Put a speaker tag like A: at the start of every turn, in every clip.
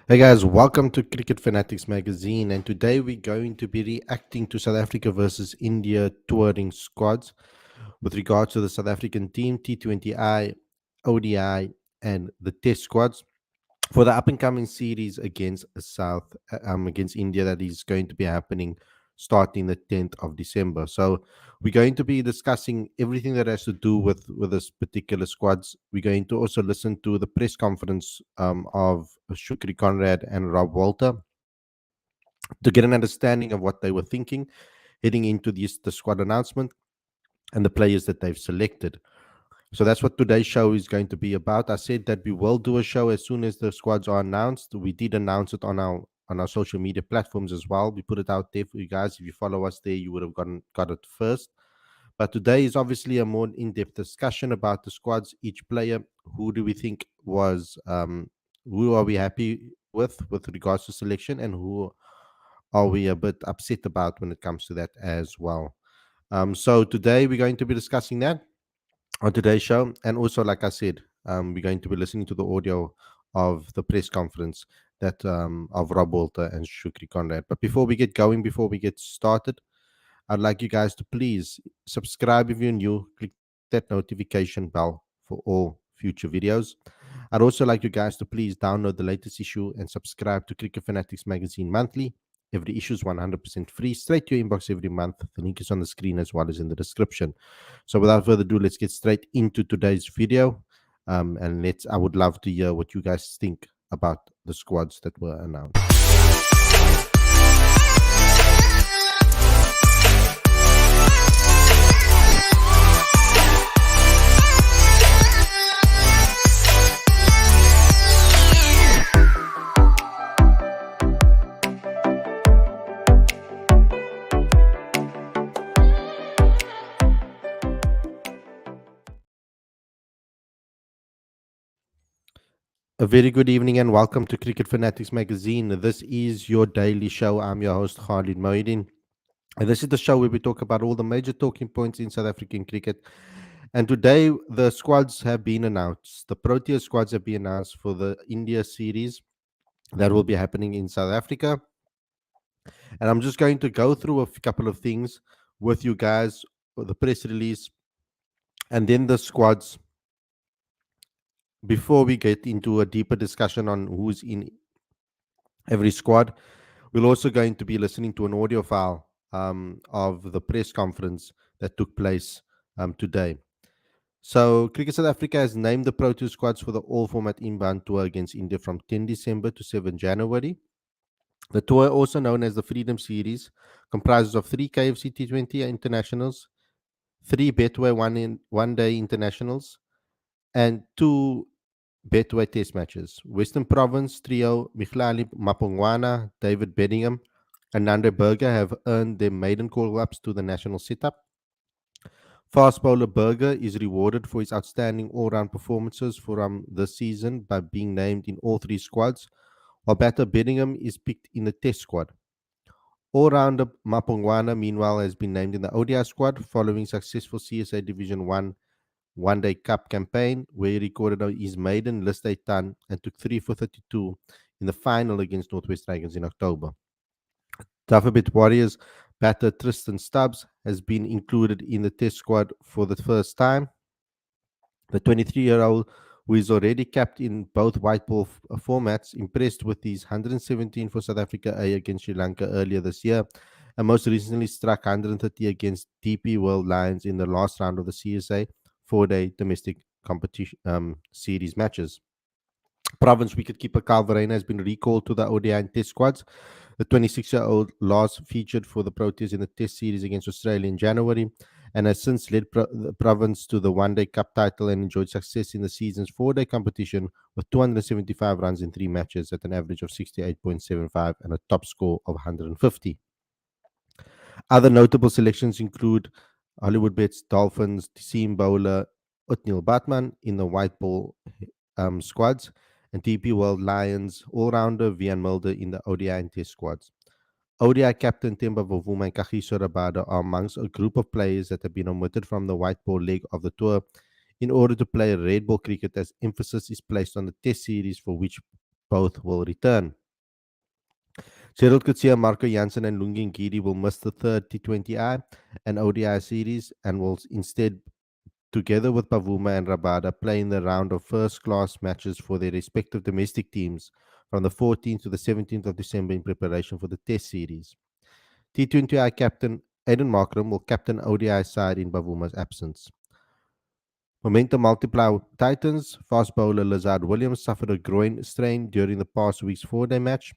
A: Hey guys, welcome to Cricket Fanatics Magazine, and today we're going to be reacting to South Africa versus India touring squads with regards to the South African team, T20I, ODI, and the Test squads for the up and coming series against against India that is going to be happening starting the 10th of December. So we're going to be discussing everything that has to do with this particular squads. We're going to also listen to the press conference of Shukri Conrad and Rob Walter to get an understanding of what they were thinking heading into the squad announcement and the players that they've selected. So that's what today's show is going to be about. I said that we will do a show as soon as the squads are announced. We did announce it on our social media platforms as well. We put it out there for you guys. If you follow us there, you would have got it first. But today is obviously a more in-depth discussion about the squads, each player. Who do we think who are we happy with regards to selection, and who are we a bit upset about when it comes to that as well. So today we're going to be discussing that on today's show. And also, like I said, we're going to be listening to the audio of the press conference that of Rob Walter and Shukri Conrad. But before we get going, before we get started, I'd like you guys to please subscribe if you're new, click that notification bell for all future videos. I'd also like you guys to please download the latest issue and subscribe to Cricket Fanatics Magazine monthly. Every issue is 100% free, straight to your inbox every month. The link is on the screen as well as in the description. So without further ado, let's get straight into today's video. I would love to hear what you guys think about the squads that were announced. A very good evening and welcome to Cricket Fanatics Magazine. This is your daily show. I'm your host, Khalid Moeddin. And this is the show where we talk about all the major talking points in South African cricket. And today, the squads have been announced. The Protea squads have been announced for the India series that will be happening in South Africa. And I'm just going to go through a couple of things with you guys, the press release, and then the squads before we get into a deeper discussion on who's in every squad. We're also going to be listening to an audio file of the press conference that took place today. So, Cricket South Africa has named the Pro Tour squads for the all format inbound tour against India from 10 December to 7 January. The tour, also known as the Freedom Series, comprises of 3 KFC T20 internationals, 3 Betway one day internationals, and 2 Betway Test matches. Western Province trio Michlali Mapungwana, David Bedingham, and Nande Berger have earned their maiden call-ups to the national setup. Fast bowler Berger is rewarded for his outstanding all-round performances from this season by being named in all 3 squads, while batter Bedingham is picked in the Test squad. All-rounder Mapungwana, meanwhile, has been named in the ODI squad following successful CSA Division 1 One-Day Cup campaign, where he recorded his maiden list A ton and took 3 for 32 in the final against Northwest Dragons in October. Alphabet Warriors batter Tristan Stubbs has been included in the Test squad for the first time. The 23-year-old, who is already capped in both white ball formats, impressed with his 117 for South Africa A against Sri Lanka earlier this year, and most recently struck 130 against DP World Lions in the last round of the CSA 4-day domestic competition series matches. Province wicketkeeper Carl Verreynne has been recalled to the ODI and Test squads. The 26-year-old last featured for the Proteas in the Test series against Australia in January and has since led the Province to the One-Day Cup title and enjoyed success in the season's 4-day competition with 275 runs in 3 matches at an average of 68.75 and a top score of 150. Other notable selections include Hollywood Bets Dolphins seam bowler Utnil Batman in the white ball squads, and DP World Lions all-rounder Vian Mulder in the ODI and Test squads. ODI captain Themba Bavuma and Kagiso Rabada are amongst a group of players that have been omitted from the white ball leg of the tour in order to play red ball cricket, as emphasis is placed on the Test series, for which both will return. Gerald Coetzee, Marco Jansen, and Lungi Ngidi will miss the third T20I and ODI series and will instead, together with Pavuma and Rabada, play in the round of first class matches for their respective domestic teams from the 14th to the 17th of December in preparation for the Test series. T20I captain Aiden Markram will captain ODI side in Bavuma's absence. Momentum multiplier Titans fast bowler Lazard Williams suffered a groin strain during the past week's four-day match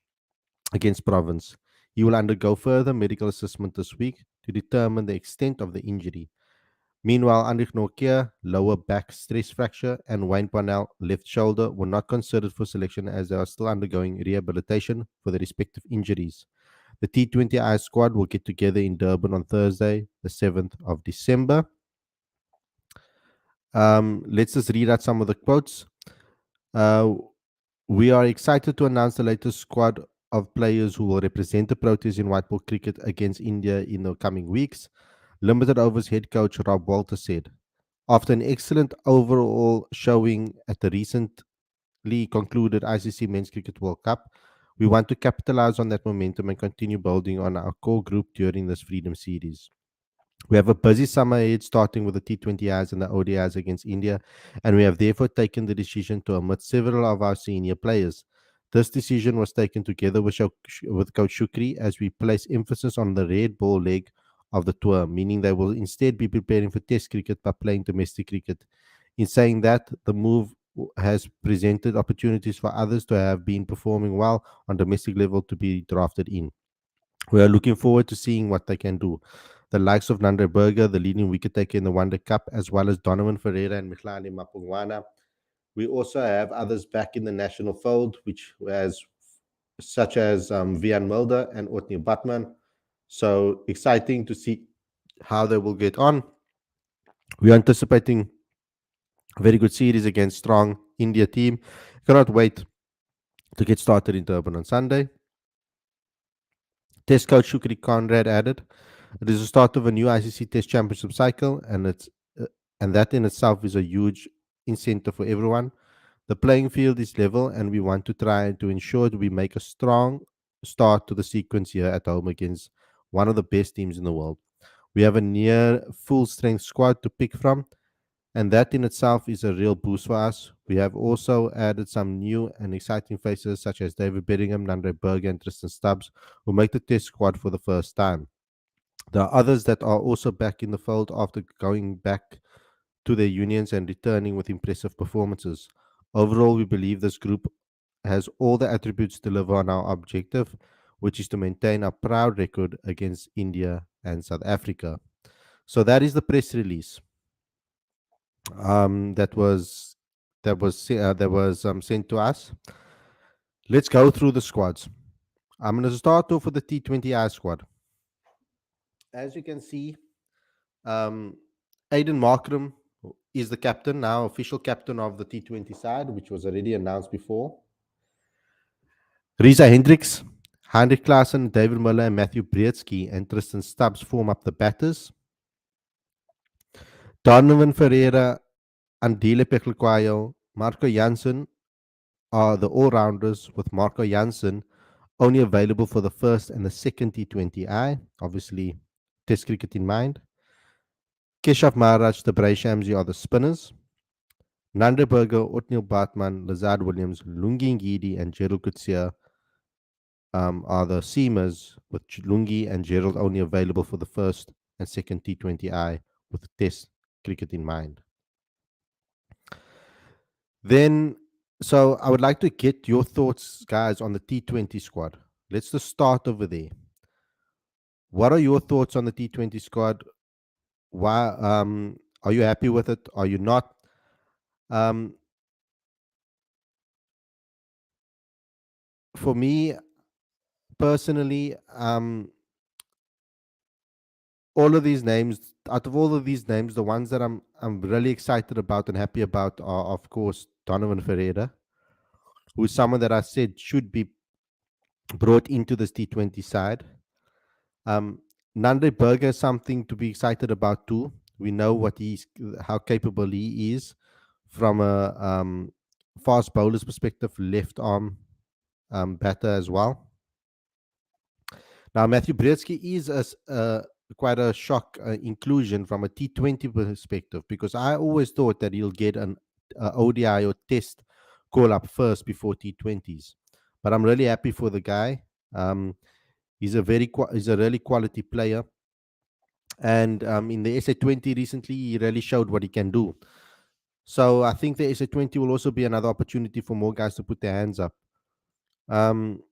A: against Province. He will undergo further medical assessment this week to determine the extent of the injury. Meanwhile, Andrich Nokia, lower back stress fracture, and Wayne Parnell, left shoulder, were not considered for selection as they are still undergoing rehabilitation for their respective injuries. The T20I squad will get together in Durban on Thursday, the 7th of December. Let's just read out some of the quotes. Uh, we are excited to announce the latest squad of players who will represent the Proteas in white ball cricket against India in the coming weeks. Limited overs head coach Rob Walter said. After an excellent overall showing at the recently concluded ICC Men's Cricket World Cup, we want to capitalize on that momentum and continue building on our core group during this Freedom Series. We have a busy summer ahead, starting with the T20Is and the ODIs against India, and we have therefore taken the decision to omit several of our senior players. This decision was taken together with Coach Shukri as we place emphasis on the red ball leg of the tour, meaning they will instead be preparing for Test cricket by playing domestic cricket. In saying that, the move has presented opportunities for others to have been performing well on domestic level to be drafted in. We are looking forward to seeing what they can do. The likes of Nandre Berger, the leading wicket taker in the Wonder Cup, as well as Donovan Ferreira and Mikhlani Mapungwana. We also have others back in the national fold, which has such as Vian Mulder and Otni Batman. So exciting to see how they will get on. We are anticipating a very good series against strong India team. Cannot wait to get started in Durban on Sunday. Test coach Shukri Conrad added, "It is the start of a new ICC Test Championship cycle, and that in itself is a huge incentive for everyone. The playing field is level, and we want to try to ensure that we make a strong start to the sequence here at home against one of the best teams in the world. We have a near full strength squad to pick from, and that in itself is a real boost for us. We have also added some new and exciting faces such as David Bedingham, Nandre Berger, and Tristan Stubbs, who make the Test squad for the first time. There are others that are also back in the fold after going back to their unions and returning with impressive performances. Overall, we believe this group has all the attributes to deliver on our objective, which is to maintain our proud record against India and South Africa." So that is the press release that was sent to us. Let's go through the squads. I'm going to start off with the T20I squad. As you can see, um, Aiden Markram is the captain, now official captain of the T20 side, which was already announced before. Risa Hendricks, Heinrich Klaassen, David Muller, and Matthew Breedsky and Tristan Stubbs form up the batters. Donovan Ferreira, Andile Peklikwayo, Marco Jansen are the all-rounders, with Marco Jansen only available for the first and the second T20I, obviously Test cricket in mind. Keshav Maharaj, Tabray Shamsi are the spinners. Nandre Berger, Otniel Batman, Lazard Williams, Lungi Ngidi, and Gerald Coetzee are the seamers, with Lungi and Gerald only available for the first and second T20I with Test cricket in mind. Then, so I would like to get your thoughts, guys, on the T20 squad. Let's just start over there. What are your thoughts on the T20 squad? Why are you happy with it? Are you not? For me personally, all of these names, out of all of these names, the ones that I'm really excited about and happy about are, of course, Donovan Ferreira, who is someone that I said should be brought into this T20 side. Nandre Berger is something to be excited about too. We know how capable he is from a fast bowler's perspective, left arm batter as well. Now, Matthew Brzezinski is quite a shock inclusion from a T20 perspective, because I always thought that he'll get an ODI or test call up first before T20s. But I'm really happy for the guy. Um, he's a really quality player, and in the SA20 recently, he really showed what he can do. So I think the SA20 will also be another opportunity for more guys to put their hands up. Um,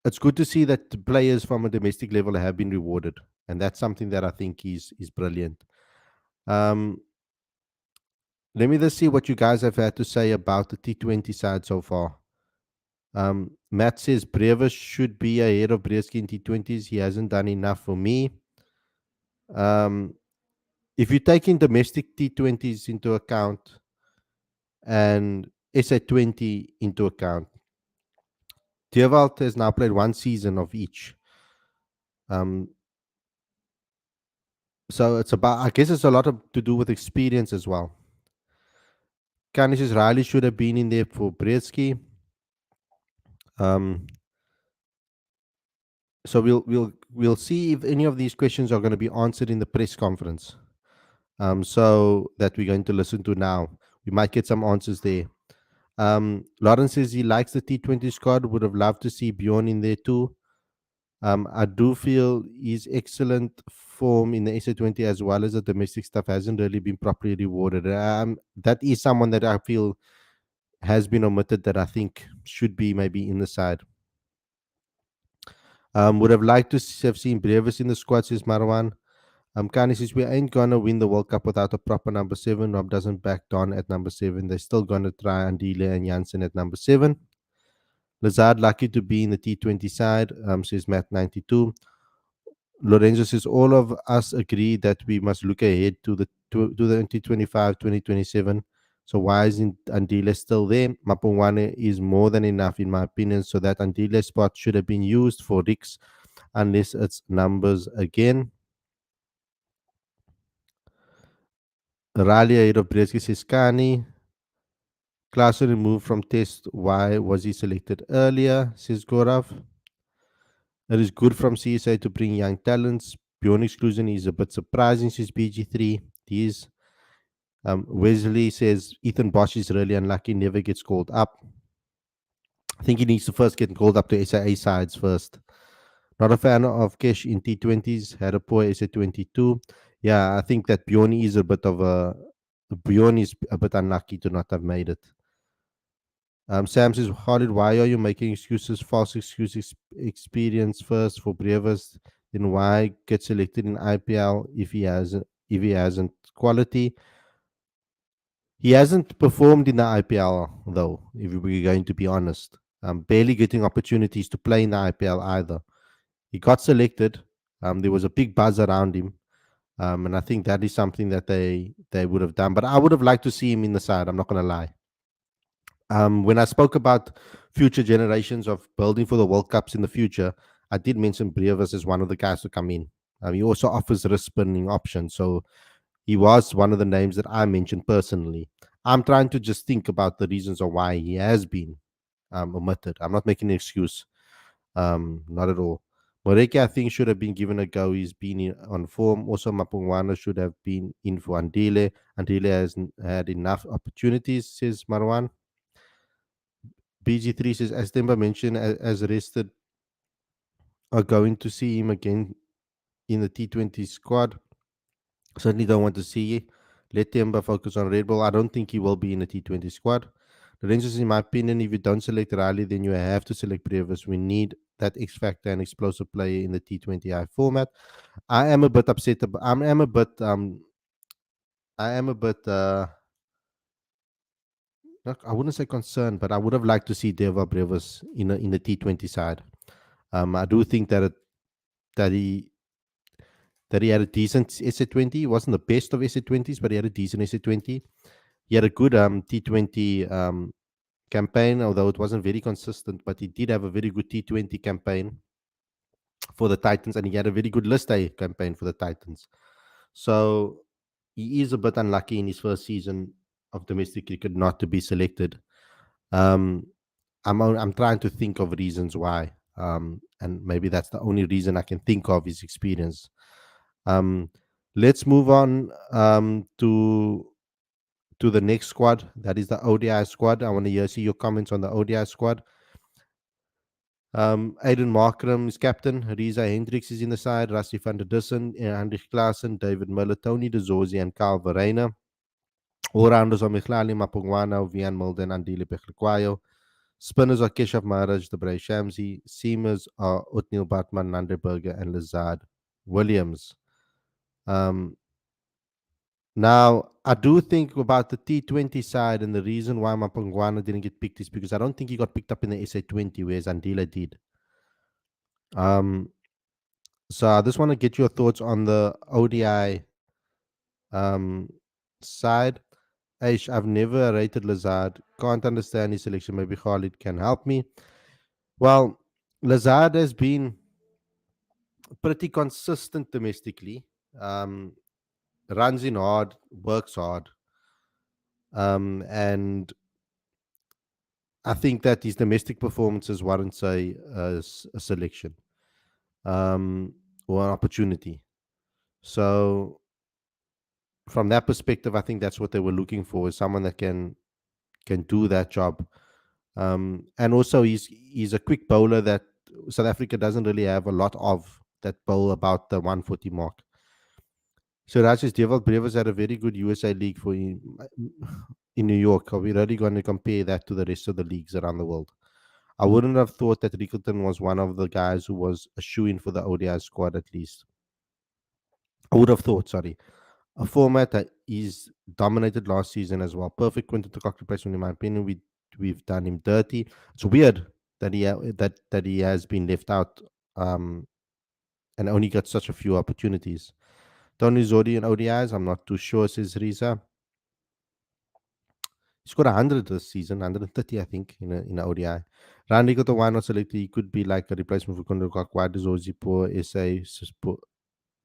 A: it's good to see that the players from a domestic level have been rewarded, and that's something that I think is brilliant. Um, Let me just see what you guys have had to say about the T20 side so far. Matt says Brevis should be ahead of Brzezinski in T20s. He hasn't done enough for me. Um, if you take in domestic T20s into account and SA20 into account, Dewald has now played one season of each. Um, so it's about, I guess it's a lot to do with experience as well. Kanish Riley should have been in there for Brzezinski. Um, so we'll see if any of these questions are going to be answered in the press conference. So that we're going to listen to now. We might get some answers there. Lawrence says he likes the T20 squad. Would have loved to see Bjorn in there too. I do feel his excellent form in the SA20 as well as the domestic stuff hasn't really been properly rewarded. That is someone that I feel has been omitted that I think should be maybe in the side. Would have liked to have seen Brevis in the squad, says Marwan. Kani says we ain't gonna win the World Cup without a proper number 7. Rob doesn't back down at number 7. They're still gonna try Andile and Janssen at number 7. Lazard lucky to be in the T20 side, says Matt 92. Lorenzo says all of us agree that we must look ahead to the 2025, 2027. So why isn't Andile still there? Mapungwane is more than enough in my opinion, so that Andile spot should have been used for Ricks unless it's numbers again. Rally ahead of Brzezinski says Kani. Klaassen removed from test. Why was he selected earlier? Says Gorav. It is good from CSA to bring young talents. Bjorn exclusion is a bit surprising, says BG3. These Wesley says Ethan Bosch is really unlucky, never gets called up. I think he needs to first get called up to SIA sides first. Not a fan of Kesh in T20s, had a poor SA22. Yeah, I think that Bjorn is a bit unlucky to not have made it. Sam says, Khalid, why are you making excuses, false excuses, experience first for Brevis? Then why get selected in IPL if he hasn't quality? He hasn't performed in the IPL though, if we're going to be honest. Barely getting opportunities to play in the IPL either. He got selected. There was a big buzz around him. And I think that is something that they would have done. But I would have liked to see him in the side, I'm not going to lie. When I spoke about future generations of building for the World Cups in the future, I did mention Brevis as one of the guys to come in. He also offers risk spinning options. So he was one of the names that I mentioned personally. I'm trying to just think about the reasons of why he has been omitted. I'm not making an excuse. Not at all. Moreke, I think, should have been given a go. He's been on form. Also, Mapungwana should have been in for Andile. Andile hasn't had enough opportunities, says Marwan. BG3 says, as Demba mentioned, as rested, are going to see him again in the T20 squad. Certainly don't want to see. Let Demba focus on Red Bull. I don't think he will be in the T20 squad. The Rangers, in my opinion, if you don't select Riley, then you have to select Brevis. We need that X factor and explosive player in the T20I format. I am a bit upset. I am a bit. I wouldn't say concerned, but I would have liked to see Deva Brevis in the T20 side. I do think that he had a decent SA20. It wasn't the best of SA20s, but he had a decent SA20. He had a good T20 campaign, although it wasn't very consistent, but he did have a very good T20 campaign for the Titans, and he had a very good list A campaign for the Titans. So he is a bit unlucky in his first season of domestic cricket not to be selected. I'm trying to think of reasons why, and maybe that's the only reason I can think of is experience. Um, let's move on to the next squad. That is the ODI squad. I want to see your comments on the ODI squad. Aiden Markram is captain. Riza Hendricks is in the side. Rassi van der Dussen, Heinrich Klaassen, David Muller, Tony De Zorzi, and Carl Verreina. All-rounders are Michlali Mapungwana, Vian Mulder, and Andile Pechlikwayo. Spinners are Keshav Maharaj, Debray Shamsi. Seamers are Utnil Batman, Nanderberger, and Lazard Williams. Now, I do think about the T20 side, and the reason why Mapungwana didn't get picked is because I don't think he got picked up in the SA20, whereas Andile did. So I just want to get your thoughts on the ODI side. Aish, I've never rated Lazard. Can't understand his selection. Maybe Khalid can help me. Well, Lazard has been pretty consistent domestically. Runs in hard, works hard. And I think that his domestic performances warrants a selection or an opportunity. So from that perspective, I think that's what they were looking for, is someone that can do that job. And also he's a quick bowler that South Africa doesn't really have a lot of, that bowl about the 140 mark. So Rajesh Deval Brevers had a very good USA league for him in New York. Are we really going to compare that to the rest of the leagues around the world? I wouldn't have thought that Rickleton was one of the guys who was a shoe-in for the ODI squad, at least. I would have thought, sorry. A format that is dominated last season as well. Perfect Quinton de Kock replacement, in my opinion. We've done him dirty. It's weird that he has been left out and only got such a few opportunities. Tony Zodi and ODIs, I'm not too sure, says Riza. He scored 100 this season, 130, I think, in a ODI. Randy got the why not selected. He could be like a replacement for Quinton de Kock. Why does Ozzy poor SA,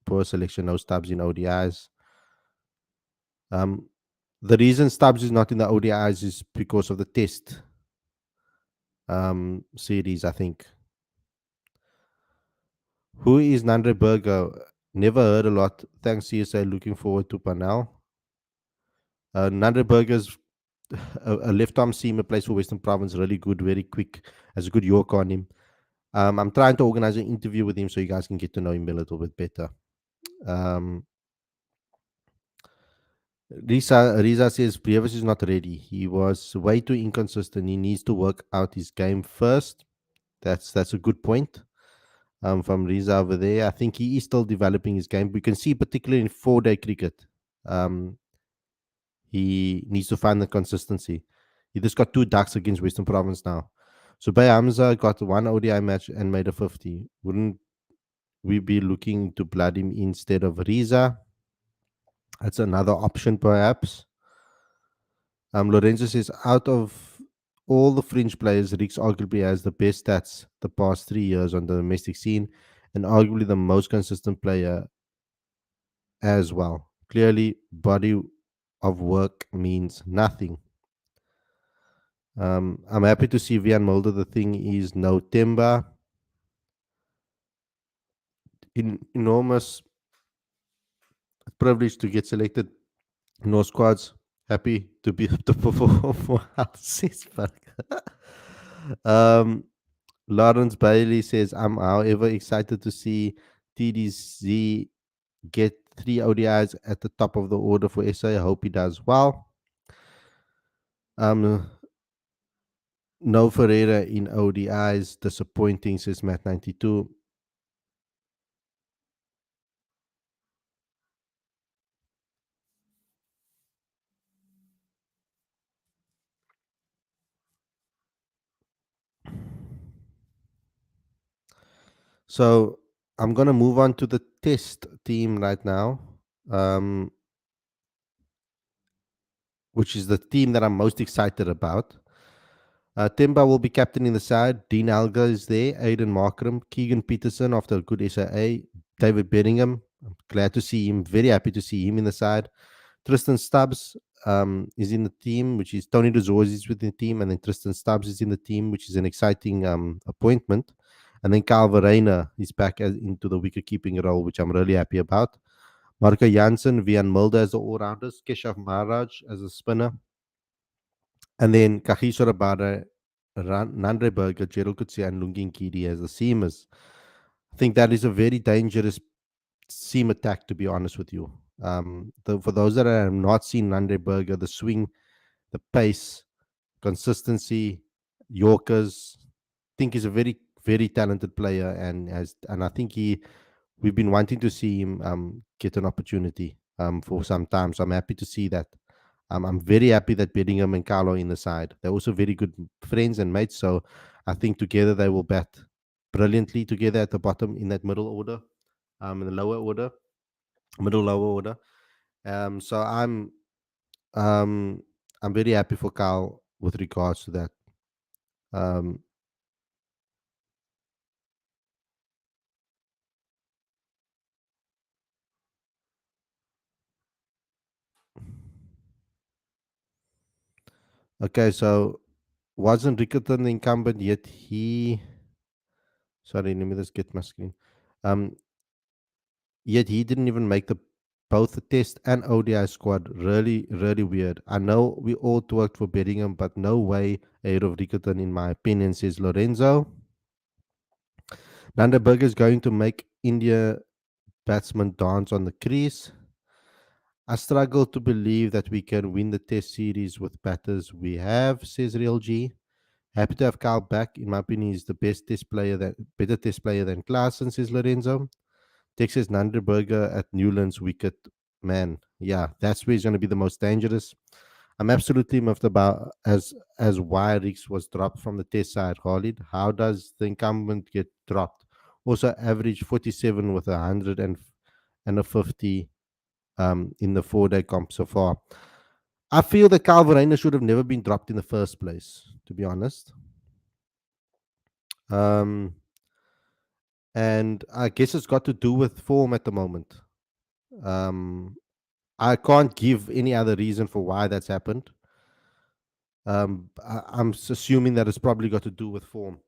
A: poor selection, no stubs in ODIs? The reason Stubbs is not in the ODIs is because of the test series, I think. Who is Nandre Berger? Never heard a lot. Thanks, CSA. Looking forward to Panel. Nandre Berger's a left-arm seamer, plays for Western Province. Really good, very quick. Has a good York on him. I'm trying to organize an interview with him so you guys can get to know him a little bit better. Riza says Brevers is not ready. He was way too inconsistent. He needs to work out his game first. That's a good point from Riza over there. I think he is still developing his game. We can see, particularly in 4-day cricket, he needs to find the consistency. He just got 2 ducks against Western Province now. So Bay Hamza got 1 ODI match and made a 50. Wouldn't we be looking to blood him instead of Riza? That's another option, perhaps. Lorenzo says, out of all the fringe players, Rix arguably has the best stats the past 3 years on the domestic scene, and arguably the most consistent player as well. Clearly, body of work means nothing. I'm happy to see Vian Mulder. The thing is, no Temba. Enormous privilege to get selected. No squads. Happy to be to perform for Alcisberg. Lawrence Bailey says, I'm however excited to see TDZ get 3 ODIs at the top of the order for SA. I hope he does well. No Ferreira in ODIs. Disappointing, says Matt92. So I'm going to move on to the test team right now, which is the team that I'm most excited about. Temba will be captaining the side. Dean Alga is there. Aiden Markram. Keegan Peterson after a good SAA. David Bedingham. I'm glad to see him. Very happy to see him in the side. Tristan Stubbs. is in the team, which is Tony Dezors is with the team, and then Tristan Stubbs is in the team, which is an exciting appointment. And then Carl Verreynne is back into the wicket keeping role, which I'm really happy about. Marco Jansen, Vian Mulder as the all-rounders, Keshav Maharaj as a spinner, and then Kagiso Rabada, Nandre Berger, Gerald Kutsia, and Lungin Kidi as the seamers. I think that is a very dangerous seam attack, to be honest with you. For those that have not seen Nandre Berger, the swing, the pace, consistency, Yorkers, I think he's a very, very talented player, and I think we've been wanting to see him get an opportunity for some time. So I'm happy to see that. I'm very happy that Bedingham and Carlo in the side. They're also very good friends and mates. So I think together they will bat brilliantly together at the bottom in that middle order, in the lower order, middle lower order. So I'm very happy for Carl with regards to that. Um, okay, so wasn't Rickerton the incumbent yet? Sorry, let me just get my screen. Um, Yet he didn't even make both the test and ODI squad. Really, really weird. I know we all worked for Bedingham, but no way ahead of Rickerton, in my opinion, says Lorenzo. Nanderberg is going to make India batsmen dance on the crease. I struggle to believe that we can win the test series with batters we have, says Real G. Happy to have Carl back. In my opinion, he's the better test player than Klaasen, says Lorenzo. Texas Nanderberger at Newlands wicket, man. Yeah, that's where he's going to be the most dangerous. I'm absolutely miffed about as why Riggs was dropped from the test side, Khalid. How does the incumbent get dropped? Also, average 47 with 100 and a 50 in the 4-day comp so far. I feel that Calvarena should have never been dropped in the first place, to be honest. And I guess it's got to do with form at the moment. I can't give any other reason for why that's happened. I'm assuming that it's probably got to do with form,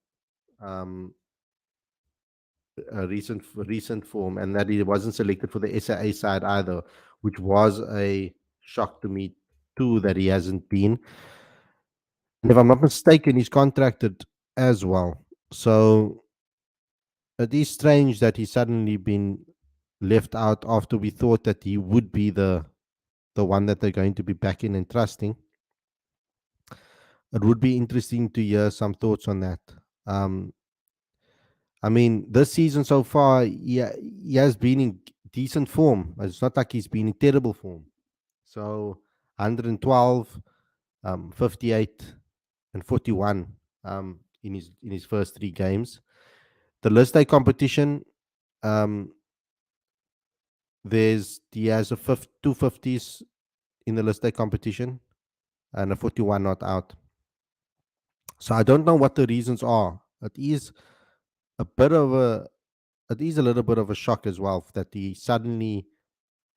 A: recent form, and that he wasn't selected for the SAA side either, which was a shock to me too that he hasn't been. And if I'm not mistaken, he's contracted as well. So it is strange that he's suddenly been left out after we thought that he would be the one that they're going to be backing and trusting. It would be interesting to hear some thoughts on that. I mean, this season so far, he has been in decent form. It's not like he's been in terrible form. So 112, 58, and 41 in his first 3 games. The list A competition, he has a 250s in the list A competition and a 41 not out. So I don't know what the reasons are. It is a little bit of a shock as well that he suddenly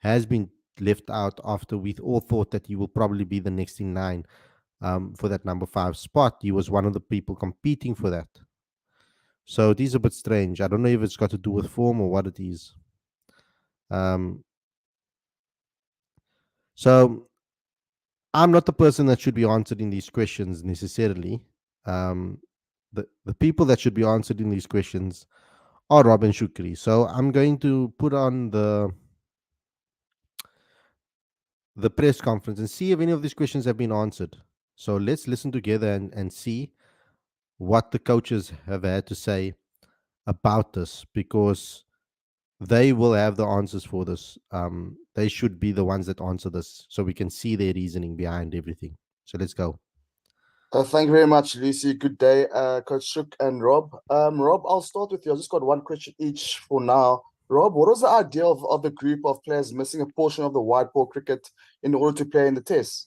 A: has been left out after we all thought that he will probably be the next in line for that number 5 spot. He was one of the people competing for that. So it is a bit strange. I don't know if it's got to do with form or what it is. So I'm not the person that should be answering these questions necessarily. The people that should be answering these questions are Rob and Shukri. So I'm going to put on the press conference and see if any of these questions have been answered. So let's listen together and see what the coaches have had to say about this, because they will have the answers for this. They should be the ones that answer this so we can see their reasoning behind everything. So let's go.
B: Thank you very much, Lucy. Good day, Coach Shook and Rob. Rob, I'll start with you. I just got one question each for now. Rob, what was the idea of the group of players missing a portion of the white ball cricket in order to play in the tests?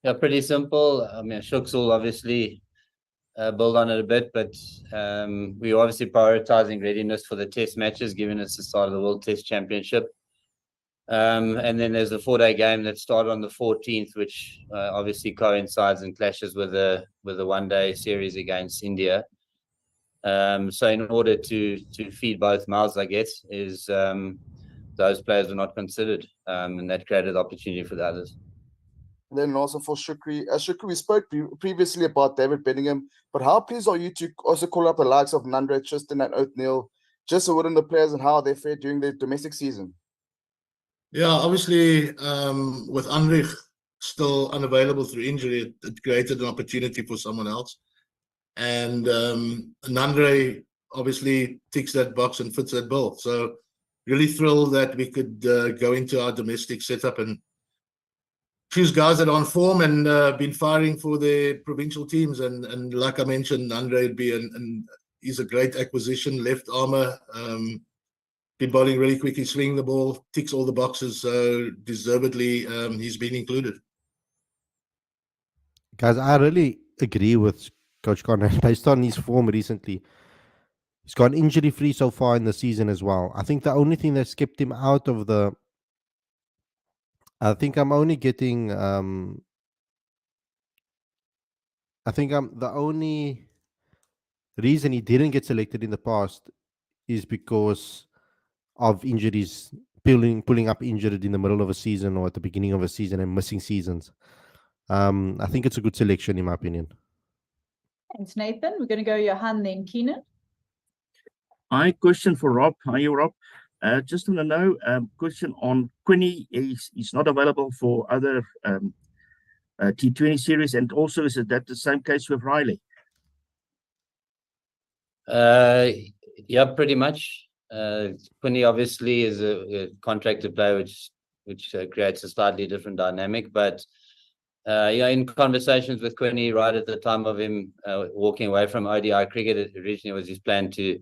C: Yeah, pretty simple. I mean, Shooks will obviously build on it a bit, but we're obviously prioritizing readiness for the test matches, given it's the start of the World Test Championship. And then there's the 4-day game that started on the 14th, which obviously coincides and clashes with the 1-day series against India. So in order to feed both mouths, I guess, is those players were not considered, and that created opportunity for the others.
B: Then also for Shukri. Shukri, we spoke previously about David Bellingham, but how pleased are you to also call up the likes of Nandre, Tristan, and Othniel, just so within the players and how they fared during the domestic season?
D: Yeah, obviously, with Anrich still unavailable through injury, it created an opportunity for someone else. And Nandre obviously ticks that box and fits that bill. So really thrilled that we could go into our domestic setup and choose guys that are on form and been firing for the provincial teams. And like I mentioned, Andre would be he's a great acquisition, left armour, been bowling really quickly, swinging the ball, ticks all the boxes. So deservedly, he's been included.
A: Guys, I really agree with Coach Conrad. Based on his form recently, he's gone injury-free so far in the season as well. I think the only thing that's kept him out of the... I think I'm only getting... I think the only reason he didn't get selected in the past is because of injuries, pulling up injured in the middle of a season or at the beginning of a season and missing seasons. I think it's a good selection in my opinion.
E: Thanks, Nathan. We're going to go Johan, then Keenan.
F: Hi, question for Rob. Hi, Rob. Just want to know, question on Quinny. He's not available for other T20 series, and also is that the same case with Riley?
C: Yeah, pretty much. Quinny obviously is a contracted player, which creates a slightly different dynamic. But yeah, in conversations with Quinny right at the time of him walking away from ODI cricket, it originally was his plan to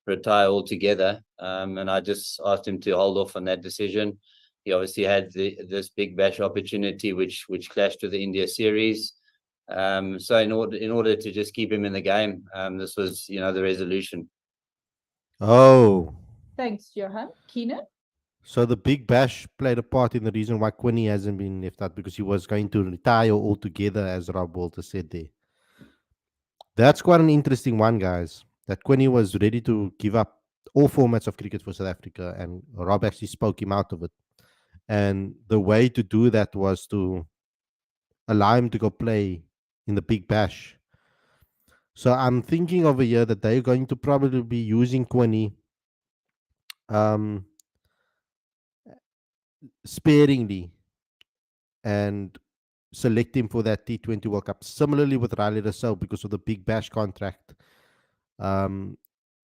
C: retire altogether. And I just asked him to hold off on that decision. He obviously had this big bash opportunity, which clashed with the India series. So in order to just keep him in the game, this was, the resolution.
A: Oh.
E: Thanks, Johan. Keenan?
A: So the big bash played a part in the reason why Quinny hasn't been left out, because he was going to retire altogether, as Rob Walter said there. That's quite an interesting one, guys. That Quinny was ready to give up all formats of cricket for South Africa, and Rob actually spoke him out of it. And the way to do that was to allow him to go play in the big bash. So I'm thinking over here that they're going to probably be using Quinny sparingly and select him for that T20 World Cup. Similarly with Riley Rousseau, because of the big bash contract,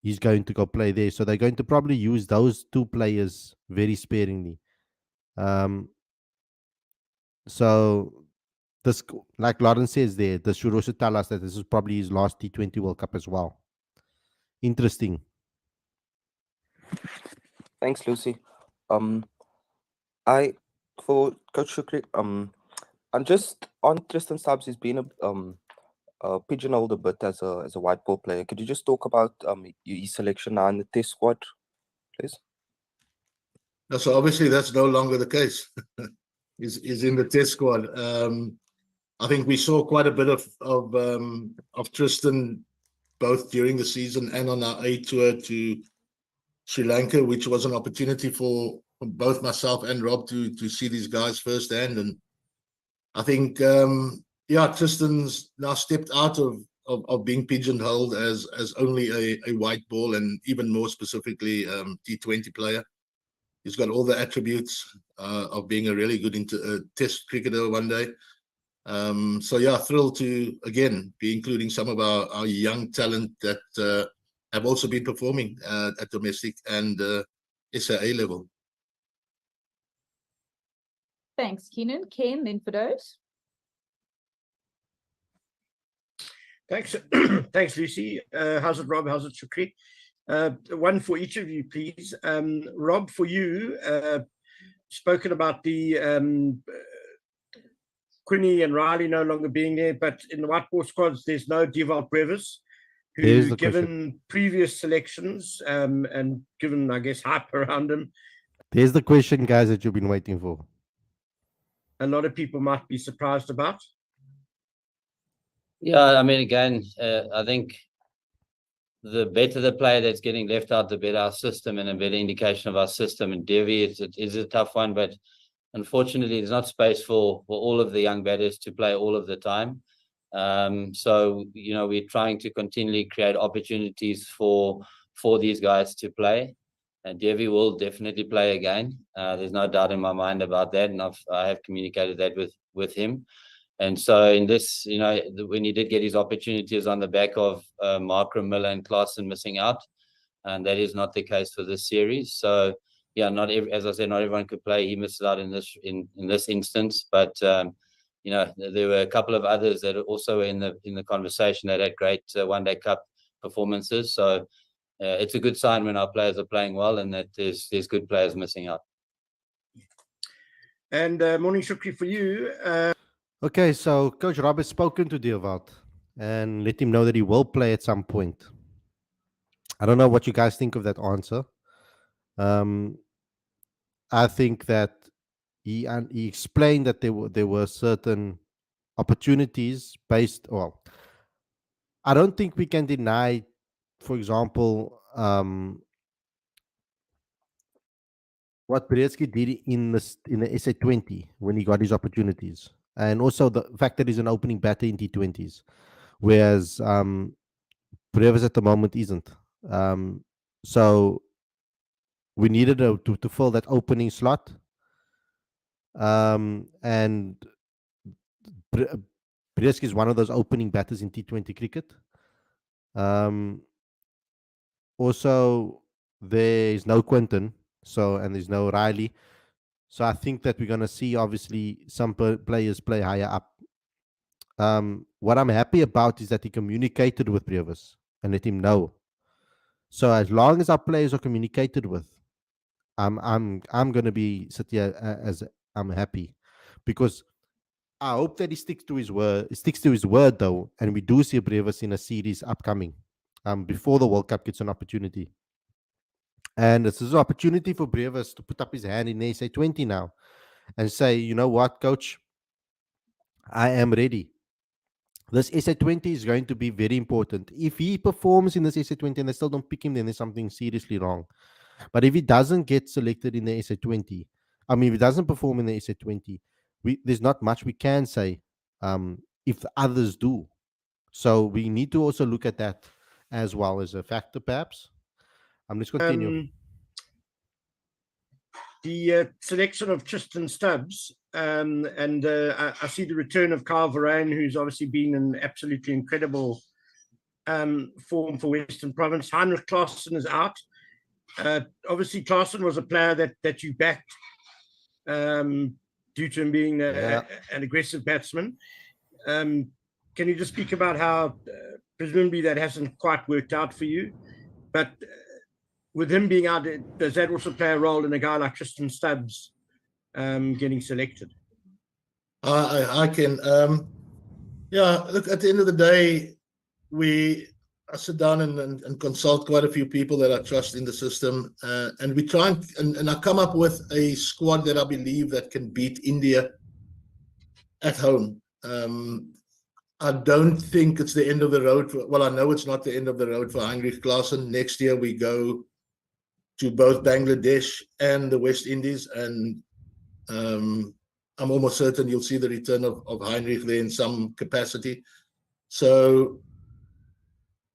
A: he's going to go play there. So they're going to probably use those two players very sparingly. So this, like Lawrence says there, this should also tell us that this is probably his last T20 World Cup as well. Interesting.
G: Thanks, Lucy. For Coach Shukri, I'm just on Tristan Stubbs. He's been pigeonholed a bit as a white ball player. Could you just talk about his selection now in the Test squad, please?
D: So obviously that's no longer the case. He's in the Test squad. I think we saw quite a bit of Tristan both during the season and on our A tour to Sri Lanka, which was an opportunity for both myself and Rob to see these guys firsthand. And I think, Tristan's now stepped out of being pigeonholed as only a white ball, and even more specifically T20 player. He's got all the attributes of being a really good Test cricketer one day. Thrilled to again be including some of our young talent that have also been performing at domestic and SAA level.
E: Thanks, Keenan. Ken, then Firdous.
H: Thanks, thanks, Lucy. How's it, Rob? How's it, Shukri? One for each of you, please. Rob, for you, spoken about the Quinny and Riley no longer being there, but in the white ball squads, there's no Deval Brevis, who, given previous selections and given, I guess, hype around him,
A: There's the question, guys, that you've been waiting for.
H: A lot of people might be surprised about.
C: Yeah, I mean, again, I think the better the player that's getting left out, the better our system and a better indication of our system. And Devi, it is a tough one, but unfortunately, there's not space for all of the young batters to play all of the time. So, you know, we're trying to continually create opportunities for these guys to play. And Devi will definitely play again. There's no doubt in my mind about that, and I have communicated that with him. And so in this, you know, when he did get his opportunities on the back of Markram, Miller, and Klaassen missing out, and that is not the case for this series. So yeah, as I said, not everyone could play. He missed out in this instance, but you know, there were a couple of others that are also in the conversation that had great One-Day Cup performances. So it's a good sign when our players are playing well, and that there's good players missing out.
H: And morning, Shukri, for you.
A: Okay, so Coach Rob has spoken to Deerwoud and let him know that he will play at some point. I don't know what you guys think of that answer. I think that he explained that there were certain opportunities based. Well, I don't think we can deny, for example, what Brzezinski did in the SA20 when he got his opportunities, and also the fact that he's an opening batter in T20s, whereas Brewers at the moment isn't. So we needed to fill that opening slot, and Brzezinski is one of those opening batters in T20 cricket. Also, there is no Quinton, and there's no Riley. So I think that we're going to see, obviously, some players play higher up. What I'm happy about is that he communicated with Brewers and let him know. So as long as our players are communicated with, I'm going to be sit here as I'm happy, because I hope that he sticks to his word though, and we do see Brewers in a series upcoming, before the World Cup gets an opportunity. And this is an opportunity for Brewers to put up his hand in the SA20 now and say, you know what, coach, I am ready. This SA20 is going to be very important. If he performs in this SA20 and they still don't pick him, then there's something seriously wrong. But if he doesn't get selected in the SA20, I mean, if he doesn't perform in the SA20, there's not much we can say if the others do. So we need to also look at that as well as a factor, perhaps. Let's continue.
H: The selection of Tristan Stubbs, and I see the return of Kyle Varane, who's obviously been an absolutely incredible form for Western Province. Heinrich Klaassen is out. Obviously, Klaassen was a player that you backed due to him being an aggressive batsman. Can you just speak about how presumably that hasn't quite worked out for you, but with him being out, does that also play a role in a guy like Tristan Stubbs getting selected?
D: I can. Yeah, look, at the end of the day, I sit down and consult quite a few people that I trust in the system, and we try and I come up with a squad that I believe that can beat India at home. I don't think it's the end of the road. Well, I know it's not the end of the road for Heinrich Klaassen. Next year we go to both Bangladesh and the West Indies, and I'm almost certain you'll see the return of Heinrich there in some capacity. So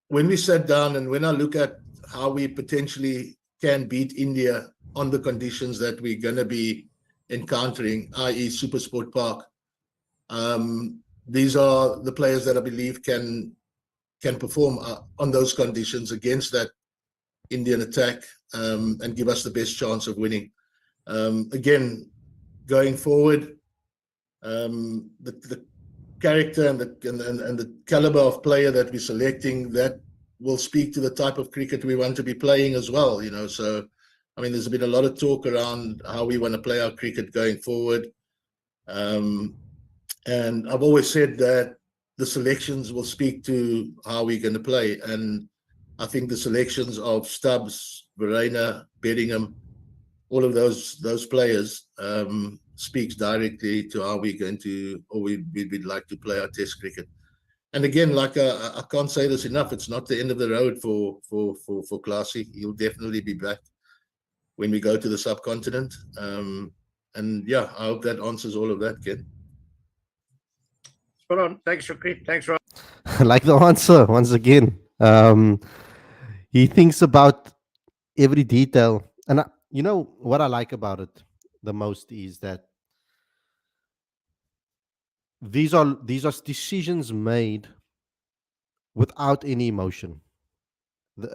D: when we sat down and when I look at how we potentially can beat India on the conditions that we're going to be encountering, i.e. Supersport Park, these are the players that I believe can perform on those conditions against that Indian attack, and give us the best chance of winning. Again, going forward, the character and the caliber of player that we're selecting, that will speak to the type of cricket we want to be playing as well. You know, so I mean, there's been a lot of talk around how we want to play our cricket going forward, and I've always said that the selections will speak to how we're going to play, and I think the selections of Stubbs, Verreynne, Bedingham, all of those players speaks directly to how we're going to, or we'd like to play our Test cricket. And again, like I can't say this enough, it's not the end of the road for Classy. He'll definitely be back when we go to the subcontinent. And yeah, I hope that answers all of that, Ken.
H: Spot on. Thanks, Shukri. Thanks, Rob.
A: I like the answer once again. He thinks about every detail. And you know what I like about it the most is that these are decisions made without any emotion.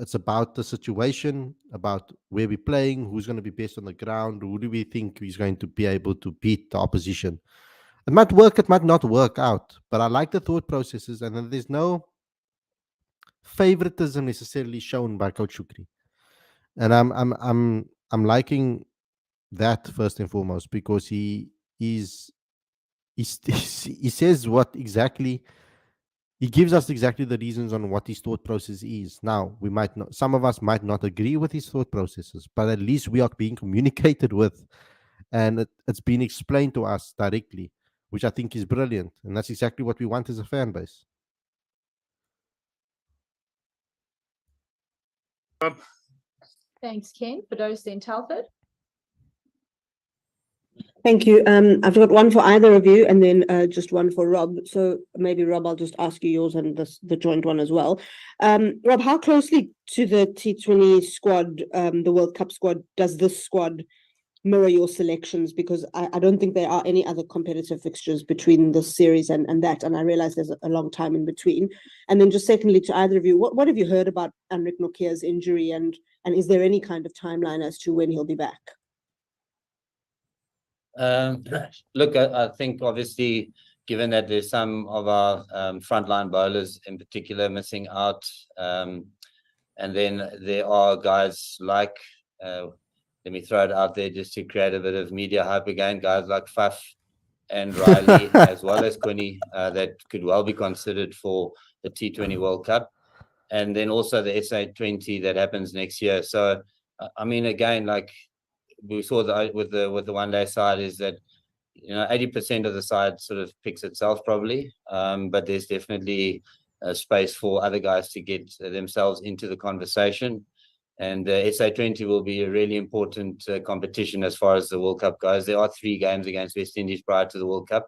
A: It's about the situation, about where we're playing, who's going to be best on the ground, who do we think is going to be able to beat the opposition. It might work, it might not work out, but I like the thought processes, and then there's no favoritism necessarily shown by Coach Shukri. And I'm liking that first and foremost, because he says what exactly, he gives us exactly the reasons on what his thought process is. Now, we might not, some of us might not agree with his thought processes, but at least we are being communicated with, and it's been explained to us directly, which I think is brilliant. And that's exactly what we want as a fan base.
E: Thanks, Ken. For those then, Telford.
I: Thank you. I've got one for either of you, and then just one for Rob. So maybe Rob, I'll just ask you yours and the joint one as well. Rob, how closely to the T20 squad, the World Cup squad, does this squad mirror your selections? Because I don't think there are any other competitive fixtures between this series and that, and I realize there's a long time in between. And then just secondly, to either of you, what have you heard about Anric Nokia's injury, and is there any kind of timeline as to when he'll be back?
C: Look, I think obviously, given that there's some of our frontline bowlers in particular missing out, and then there are guys like, let me throw it out there just to create a bit of media hype again, guys like Faf and Riley, as well as Quinny, that could well be considered for the T20 World Cup, and then also the SA20 that happens next year. So, I mean, again, like we saw with the one-day side, is that 80% of the side sort of picks itself probably, but there's definitely a space for other guys to get themselves into the conversation. And SA20 will be a really important competition as far as the World Cup goes. There are 3 games against West Indies prior to the World Cup,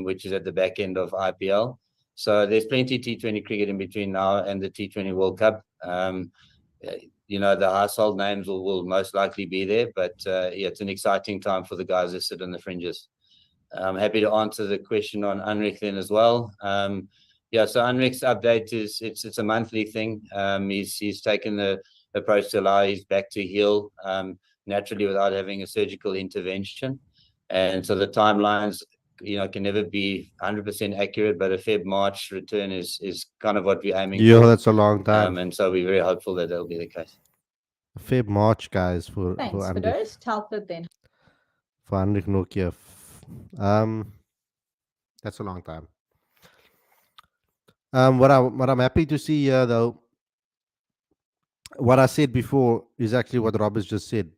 C: which is at the back end of IPL. So there's plenty of T20 cricket in between now and the T20 World Cup. The household names will most likely be there, but yeah, it's an exciting time for the guys that sit on the fringes. I'm happy to answer the question on Anric then as well. Yeah, so Anric's update is it's a monthly thing. He's taken the approach to allow his back to heal naturally without having a surgical intervention, and so the timelines can never be 100% accurate, but a Feb-March return is kind of what we're aiming for.
A: That's a long time.
C: And so we're very hopeful that that'll be the case.
A: Feb-March, guys, for
E: Thanks for
A: Anric,
E: those. Telford then.
A: for Anric Nokia. That's a long time. What I'm happy to see here, though, what I said before is actually what Rob has just said.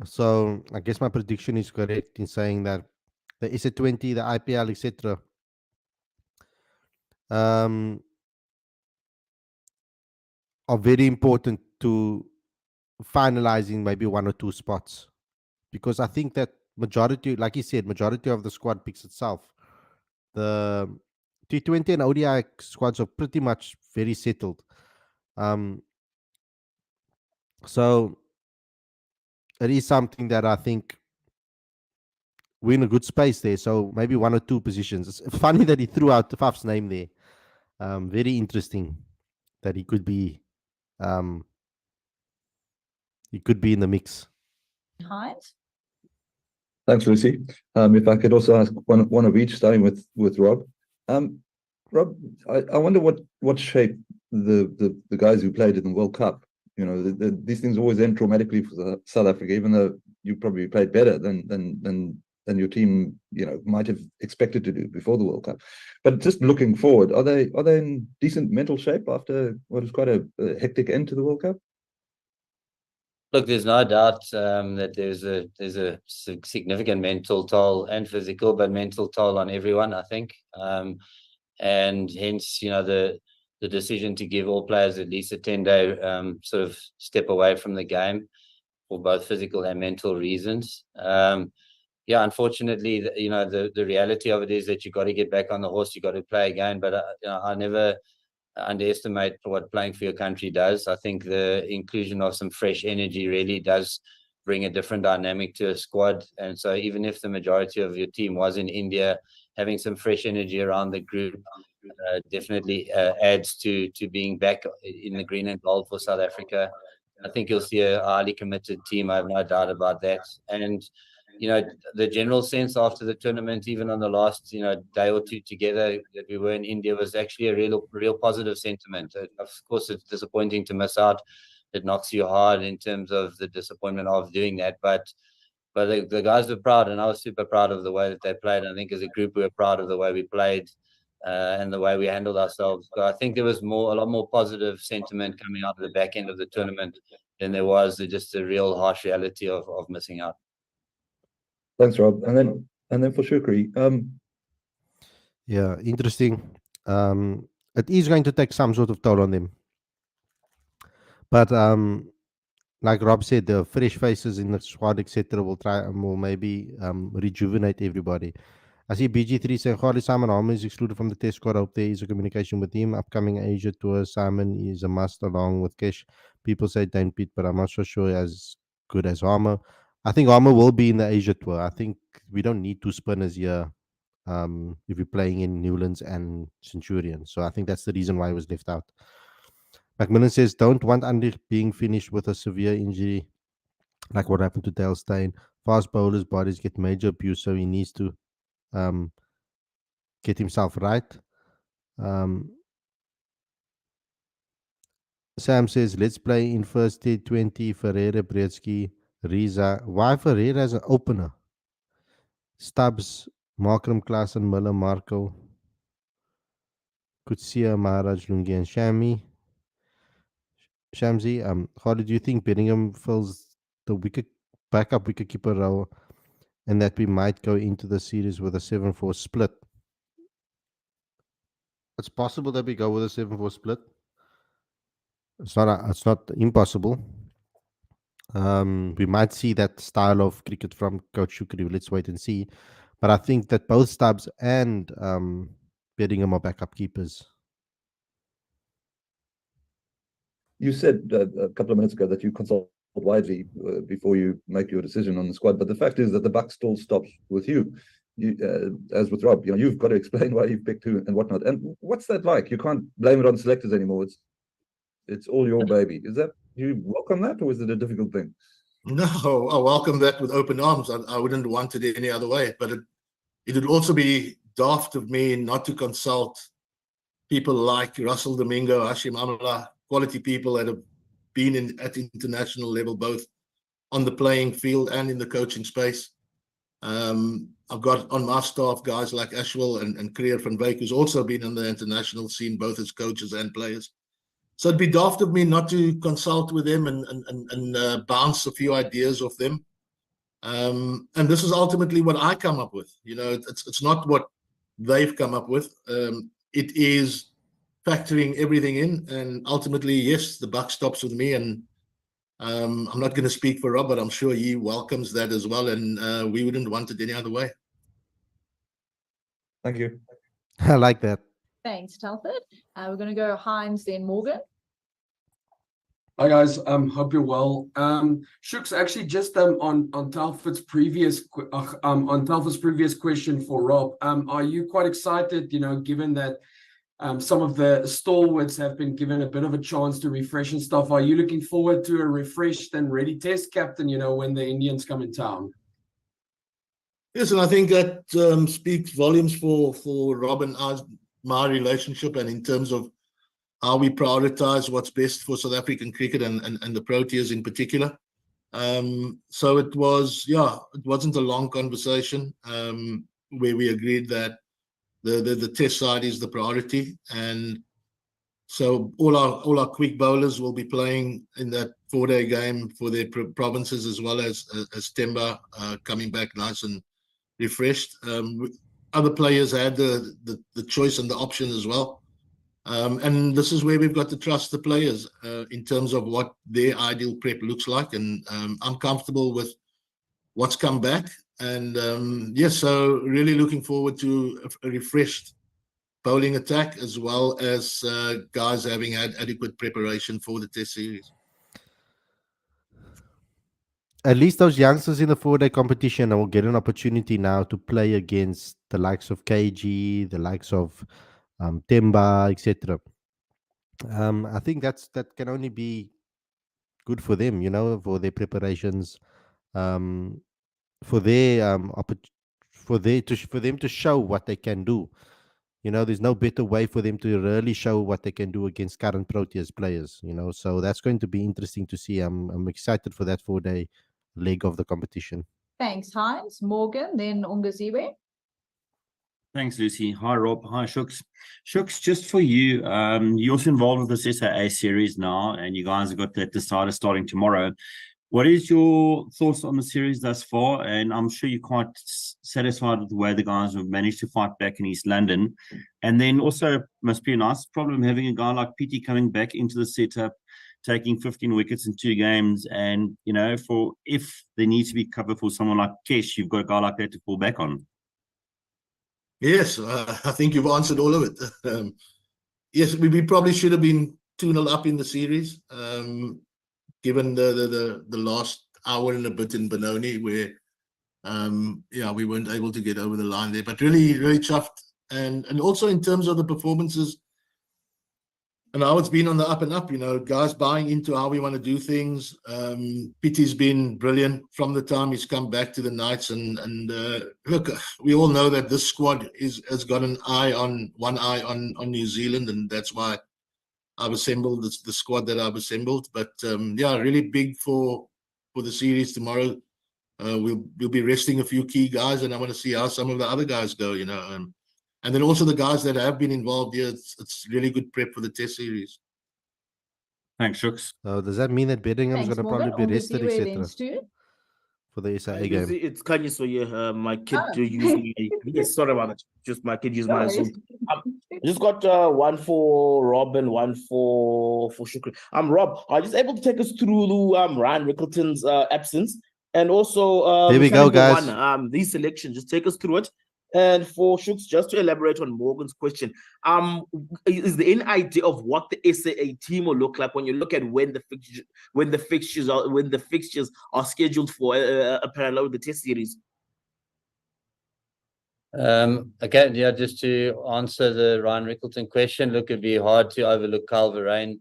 A: So I guess my prediction is correct in saying that the SA20, the IPL, etc., are very important to finalizing maybe 1 or 2 spots, because I think that majority, like you said, majority of the squad picks itself. The T20 and ODI squads are pretty much very settled. So it is something that I think we're in a good space there. So maybe 1 or 2 positions. It's funny that he threw out the Faf's name there. Very interesting that he could be in the mix.
E: Hines.
J: Thanks, Lucy. If I could also ask one of each, starting with Rob. Rob, I wonder what shape the guys who played in the World Cup. These things always end traumatically for South Africa, even though you probably played better than your team might have expected to do before the World Cup. But just looking forward, are they in decent mental shape after what is quite a hectic end to the World Cup?
C: Look, there's no doubt that there's a significant mental toll and physical, but mental toll on everyone, I think. And hence, the decision to give all players at least a 10-day sort of step away from the game for both physical and mental reasons. Yeah, unfortunately, the reality of it is that you got to get back on the horse, you got to play again. But I never underestimate what playing for your country does. I think the inclusion of some fresh energy really does bring a different dynamic to a squad. And so even if the majority of your team was in India, having some fresh energy around the group definitely adds to being back in the green and gold for South Africa. I think you'll see a highly committed team. I have no doubt about that. And the general sense after the tournament, even on the last, day or two together that we were in India, was actually a real positive sentiment. Of course, it's disappointing to miss out. It knocks you hard in terms of the disappointment of doing that. But the guys were proud, and I was super proud of the way that they played. I think as a group, we were proud of the way we played and the way we handled ourselves. So I think there was a lot more positive sentiment coming out of the back end of the tournament than there was just a real harsh reality of missing out.
J: Thanks, Rob. And then for Shukri,
A: Yeah, interesting. It is going to take some sort of toll on them. But like Rob said, the fresh faces in the squad, etc., will maybe rejuvenate everybody. I see BG3 saying Khalid Simon Harmer is excluded from the test squad. I hope there is a communication with him. Upcoming Asia tour, Simon is a must along with Kesh. People say Dane Pitt, but I'm not so sure as good as Harmer. I think Harmer will be in the Asia tour. I think we don't need two spinners here if you're playing in Newlands and Centurion. So I think that's the reason why he was left out. Macmillan says, don't want Andy being finished with a severe injury like what happened to Dale Steyn. Fast bowlers' bodies get major abuse, so he needs to get himself right. Sam says, let's play in first T20, Ferreira, Brzezinski, Riza. Why Ferreira as an opener? Stubbs, Markram, Klaasen, Miller, Marco, Kutsia, Maharaj, Lungi, and Shamsi, how did you think Bellingham fills the backup wicketkeeper role, and that we might go into the series with a 7-4 split? It's possible that we go with a 7-4 split. It's not impossible. We might see that style of cricket from Coach Shukri. Let's wait and see. But I think that both Stubbs and Bellingham are backup keepers.
J: you said a couple of minutes ago that you consult widely before you make your decision on the squad, but the fact is that the buck still stops with you. As with Rob, you've got to explain why you've picked who and whatnot. And what's that like? You can't blame it on selectors anymore. It's all your baby. Is that, you welcome that, or is it a difficult thing?
D: No, I welcome that with open arms. I wouldn't want it any other way. But it would also be daft of me not to consult people like Russell Domingo, Hashim Amla, quality people that have been at international level, both on the playing field and in the coaching space. I've got on my staff guys like Ashwell and Creer van Wyk, who's also been on the international scene, both as coaches and players. So it'd be daft of me not to consult with them and bounce a few ideas off them. And this is ultimately what I come up with. It's not what they've come up with. It is factoring everything in, and ultimately, yes, the buck stops with me. And I'm not going to speak for Rob, but I'm sure he welcomes that as well, and we wouldn't want it any other way.
J: Thank you.
A: I like that.
E: Thanks, Telford. We're going to go Heinz, then Morgan.
K: Hi guys, hope you're well. Shooks, actually just on Telford's previous question for Rob, are you quite excited, given that some of the stalwarts have been given a bit of a chance to refresh and stuff? Are you looking forward to a refreshed and ready test captain, when the Indians come in town?
D: Yes, and I think that speaks volumes for Rob and my relationship, and in terms of how we prioritize what's best for South African cricket and the Proteas in particular. So it wasn't a long conversation where we agreed that the test side is the priority. And So all our quick bowlers will be playing in that 4-day game for their provinces, as well as Temba coming back nice and refreshed. Other players had the choice and the option as well. And this is where we've got to trust the players in terms of what their ideal prep looks like. And I'm comfortable with what's come back. And yes, so really looking forward to a refreshed bowling attack, as well as guys having had adequate preparation for the Test series.
A: At least those youngsters in the 4-day competition will get an opportunity now to play against the likes of KG, the likes of Temba, etc. I think that can only be good for them, for their preparations, um, for their for them to show what they can do. There's no better way for them to really show what they can do against current Proteas players. So that's going to be interesting to see. I'm excited for that 4-day leg of the competition.
E: Thanks, Heinz. Morgan, then Ungaziwe.
F: Thanks, Lucy. Hi, Rob. Hi, Shooks. Shooks, just for you, you're also involved with this SAA series now, and you guys have got that decided starting tomorrow. What is your thoughts on the series thus far? And I'm sure you're quite satisfied with the way the guys have managed to fight back in East London. And then also must be a nice problem having a guy like PT coming back into the setup, taking 15 wickets in 2 games. And, for if there needs to be cover for someone like Kesh, you've got a guy like that to fall back on.
D: Yes, I think you've answered all of it. Yes, we probably should have been 2-0 up in the series. Given the last hour and a bit in Benoni, where we weren't able to get over the line there, but really chuffed, and also in terms of the performances and how it's been on the up and up, guys buying into how we want to do things. Pitty's been brilliant from the time he's come back to the Knights, and look, we all know that this squad has got one eye on New Zealand, and that's why I've assembled the squad that I've assembled. But really big for the series tomorrow. We'll be resting a few key guys, and I want to see how some of the other guys go, and then also the guys that have been involved here. It's really good prep for the Test series.
F: Thanks, Shooks.
A: Does that mean that Beddingham's going to probably be rested, etc. for the SAA
F: Hey,
A: game?
F: Lucy, it's Kanye, so yeah, my kid using yes, sorry about that. Just my kid using
E: No
F: my
E: worries.
F: Zoom. I just got one for Rob and one for Shukri. Rob, are you just able to take us through Ryan Rickleton's absence, and also
A: There we go, guys.
F: these selections? Just take us through it. And for Shooks, just to elaborate on Morgan's question, is there any idea of what the SAA team will look like when you look at when the fixtures are scheduled for a parallel with the Test series?
C: Okay, yeah, just to answer the Ryan Rickleton question, look, it'd be hard to overlook Kyle Verreyn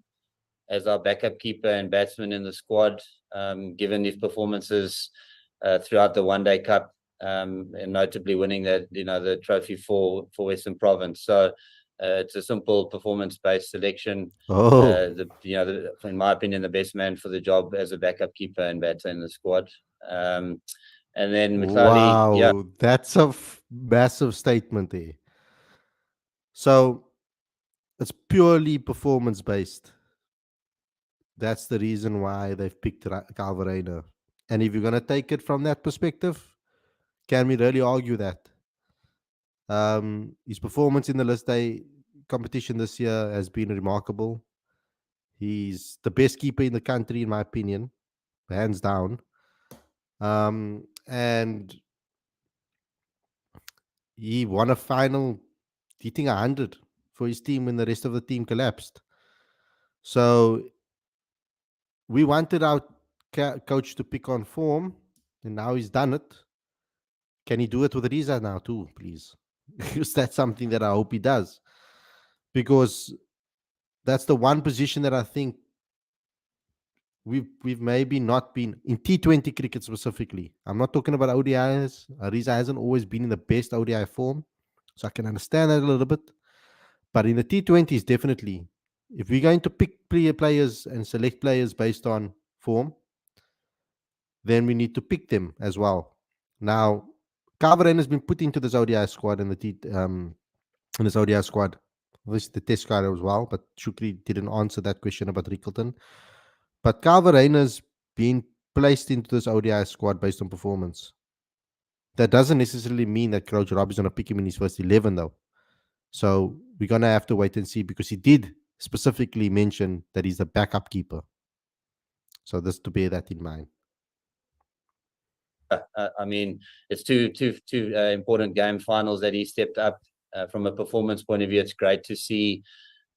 C: as our backup keeper and batsman in the squad, given his performances throughout the One-Day Cup, and notably winning the trophy for Western Province. So it's a simple performance-based selection. In my opinion, the best man for the job as a backup keeper and batter in the squad. And then
A: Wow, that's a massive statement there. So it's purely performance-based. That's the reason why they've picked Kyle Verreyn. And if you're going to take it from that perspective, can we really argue that? His performance in the list day competition this year has been remarkable. He's the best keeper in the country, in my opinion, hands down. And he won a final hitting 100 for his team when the rest of the team collapsed. So we wanted our coach to pick on form, and now he's done it. Can he do it with Riza now too, please? Because that's something that I hope he does. Because that's the one position that I think we've maybe not been in T20 cricket specifically. I'm not talking about ODIs. Riza hasn't always been in the best ODI form, so I can understand that a little bit. But in the T20s, definitely, if we're going to pick players and select players based on form, then we need to pick them as well. Now, Kavaran has been put into this ODI squad in this ODI squad obviously the test squad as well, but Shukri didn't answer that question about Rickleton. But Calvert-Reyna's been placed into this ODI squad based on performance. That doesn't necessarily mean that Coach Rob is going to pick him in his first 11, though. So we're going to have to wait and see, because he did specifically mention that he's the backup keeper. So just to bear that in mind.
C: I mean, it's two important game finals that he stepped up. From a performance point of view, it's great to see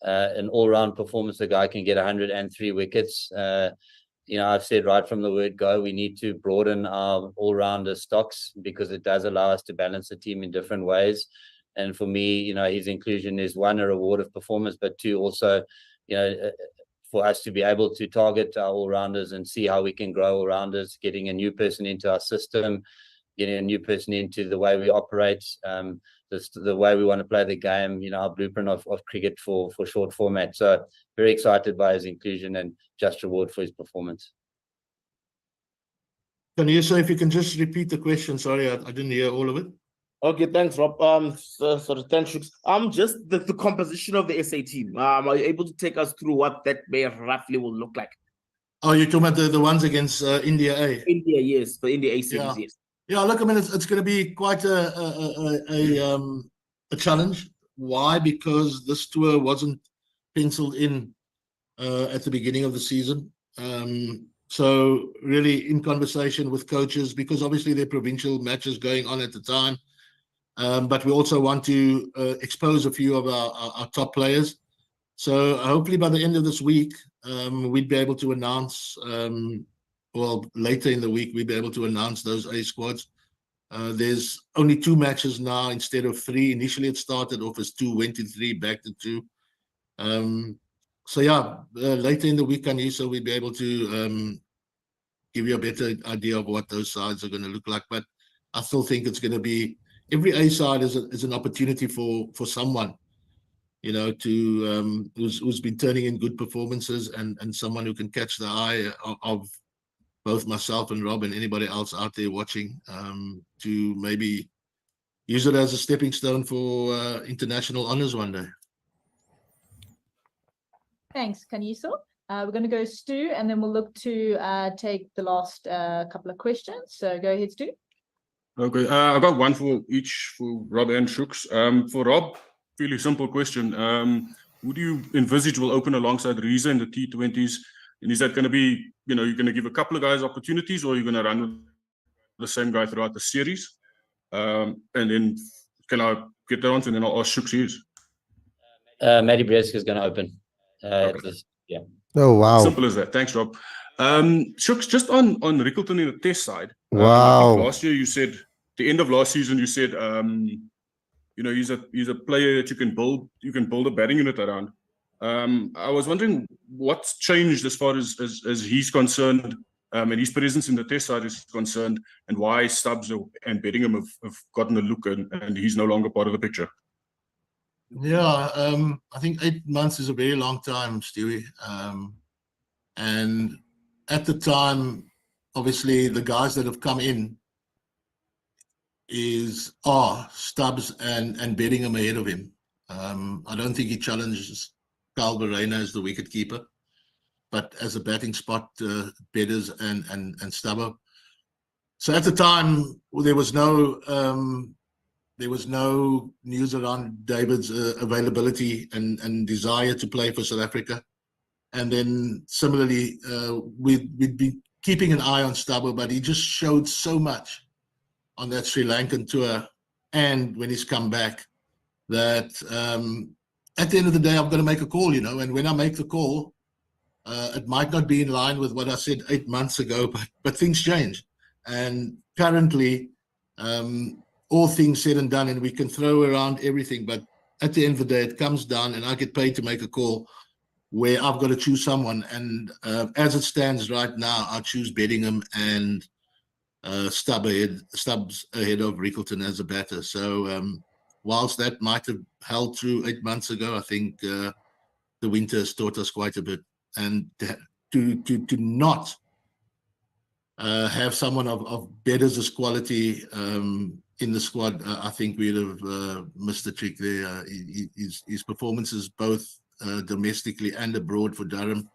C: an all-round performance. The guy can get 103 wickets. I've said right from the word go, we need to broaden our all-rounder stocks, because it does allow us to balance the team in different ways. And for me, his inclusion is, one, a reward of performance, but two, also, for us to be able to target our all-rounders and see how we can grow all-rounders, getting a new person into our system, getting a new person into the way we operate, the way we want to play the game, our blueprint of cricket for short format. So very excited by his inclusion and just reward for his performance.
D: Can you say, if you can just repeat the question? Sorry, I didn't hear all of it.
L: Okay, thanks, Rob. Thanks. Just the composition of the SA team. Are you able to take us through what that may roughly will look like?
D: Oh, you're talking about the ones against India A?
L: India, yes. The India A series, yes.
D: Yeah, look, I mean, it's going to be quite a challenge. Why? Because this tour wasn't penciled in at the beginning of the season. So really in conversation with coaches, because obviously there are provincial matches going on at the time. But we also want to expose a few of our top players. So hopefully by the end of this week, we'd be able to announce, later in the week, we'd be able to announce those A squads. There's only 2 matches now instead of 3. Initially, it started off as 2, went to 3, back to 2. So yeah, later in the week, Anissa, we'll be able to give you a better idea of what those sides are going to look like. But I still think it's going to be, every A side is an opportunity for someone, to who's been turning in good performances, and someone who can catch the eye of both myself and Rob and anybody else out there watching, to maybe use it as a stepping stone for international honors one day.
E: Thanks, Kaniso. We're going to go Stu, and then we'll look to take the last couple of questions. So go ahead, Stu.
M: Okay, I've got one for each, for Rob and Shooks. For Rob, fairly simple question. Who do you envisage will open alongside Riza in the T20s? And is that going to be, you're going to give a couple of guys opportunities, or you're going to run with the same guy throughout the series? And then can I get that answer, and then I'll ask Shooks his?
C: Matty Bresk is going to open.
M: Okay.
C: Yeah.
A: Oh, wow.
M: Simple as that. Thanks, Rob. Shooks, just on Rickleton in the test side.
A: Wow.
M: I think last year you said, the end of last season, you said, he's a player that you can build a batting unit around. I was wondering what's changed as far as he's concerned, and his presence in the test side is concerned, and why Stubbs and Bedingham have gotten a look and he's no longer part of the picture.
D: Yeah, I think 8 months is a very long time, Stewie. And at the time, obviously, the guys that have come in are Stubbs and Bedingham ahead of him. I don't think he challenges Calvert-Reyna as the wicket keeper, but as a batting spot, Bedders and Stubber. So at the time, there was no news around David's availability and desire to play for South Africa. And then similarly, we'd been keeping an eye on Stubber, but he just showed so much on that Sri Lankan tour and when he's come back that at the end of the day, I've got to make a call, and when I make the call, it might not be in line with what I said 8 months ago, but things change. And currently, all things said and done, and we can throw around everything, but at the end of the day, it comes down and I get paid to make a call where I've got to choose someone. And as it stands right now, I choose Bedingham and Stubbs ahead of Rickleton as a batter. So whilst that might have held through 8 months ago, I think the winter has taught us quite a bit. And to not have someone of Bedders' quality in the squad, I think we'd have missed the trick there. His performances, both domestically and abroad for Durham,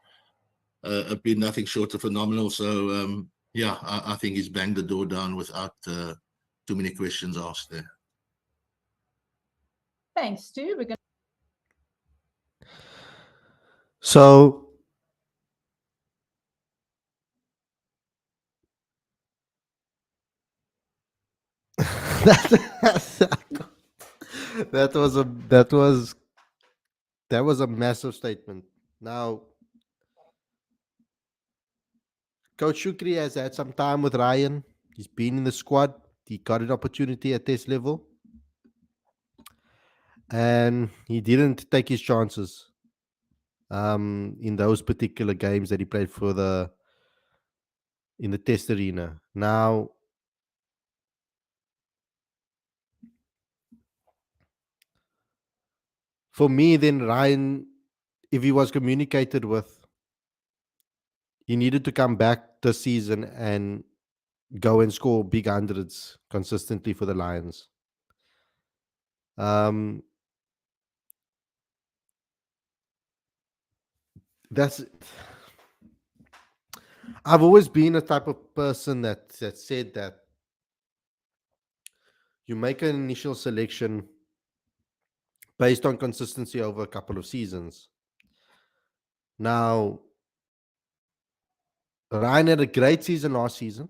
D: have been nothing short of phenomenal. So, yeah, I think he's banged the door down without too many questions asked there.
E: Thanks, Stu. We're going
A: So that was a massive statement. Now, Coach Shukri has had some time with Ryan. He's been in the squad. He got an opportunity at this level, and he didn't take his chances in those particular games that he played in the test arena. Now, for me, then Ryan, if he was communicated with, he needed to come back this season and go and score big hundreds consistently for the Lions. I've always been a type of person that said that you make an initial selection based on consistency over a couple of seasons. Now, Ryan had a great season last season.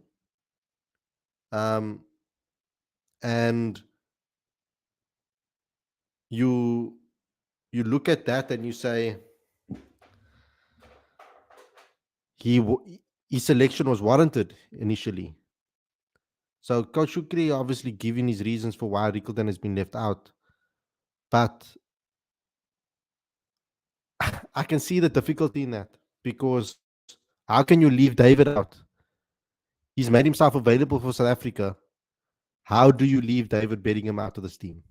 A: And you look at that and you say his selection was warranted initially. So Coach Shukri obviously given his reasons for why Rickleton has been left out. But I can see the difficulty in that, because how can you leave David out? He's made himself available for South Africa. How do you leave David Bedingham out of this team?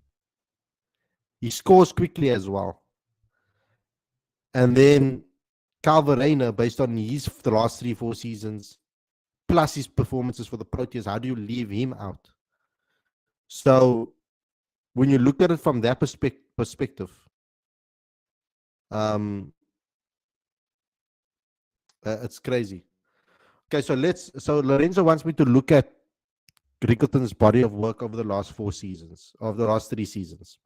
A: He scores quickly as well. And then Calvin Rayner, based on the last 3-4 seasons, plus his performances for the Proteas, how do you leave him out? So when you look at it from that perspective, it's crazy. Okay, so Lorenzo wants me to look at Rickleton's body of work over the last 4 seasons, of the last 3 seasons.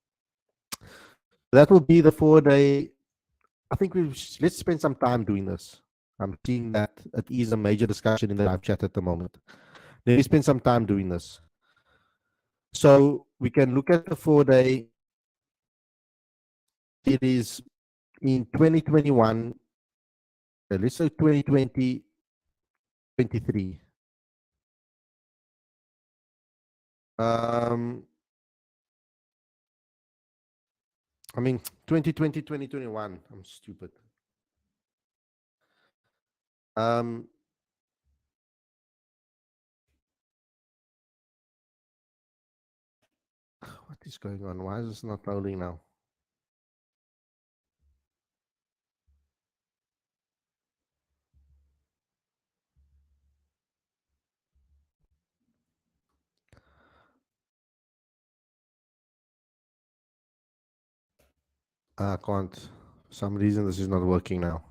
A: That will be the 4-day. I think let's spend some time doing this. I'm seeing that it is a major discussion in the live chat at the moment. Let me spend some time doing this. So we can look at the 4-day. It is in 2021. Let's say 2020, 23. I mean, 2020, 2021. I'm stupid. What is going on? Why is this not loading now? I can't. For some reason, this is not working now.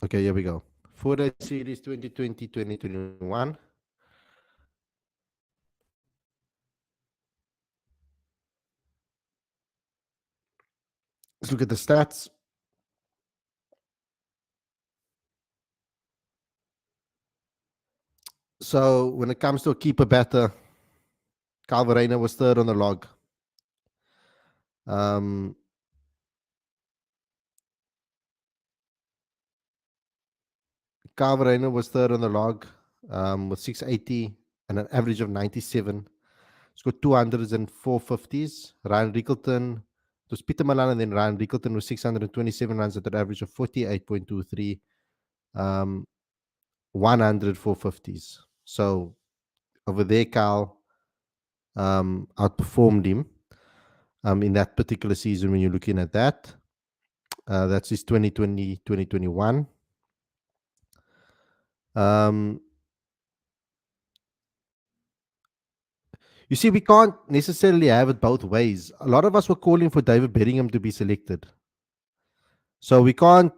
A: Okay, here we go. 4-day series 2020, 2021. Let's look at the stats. So when it comes to a keeper batter, Calvin Rayner was third on the log. Calvin Rayner was third on the log with 680 and an average of 97. Scored 200s and 450s. Ryan Rickleton, it was Peter Malan and then Ryan Rickleton with 627 runs at an average of 48.23. 100 450s. So over there, Cal outperformed him in that particular season when you're looking at that. That's his 2020, 2021. Um, you see, we can't necessarily have it both ways. A lot of us were calling for David Bellingham to be selected. So we can't,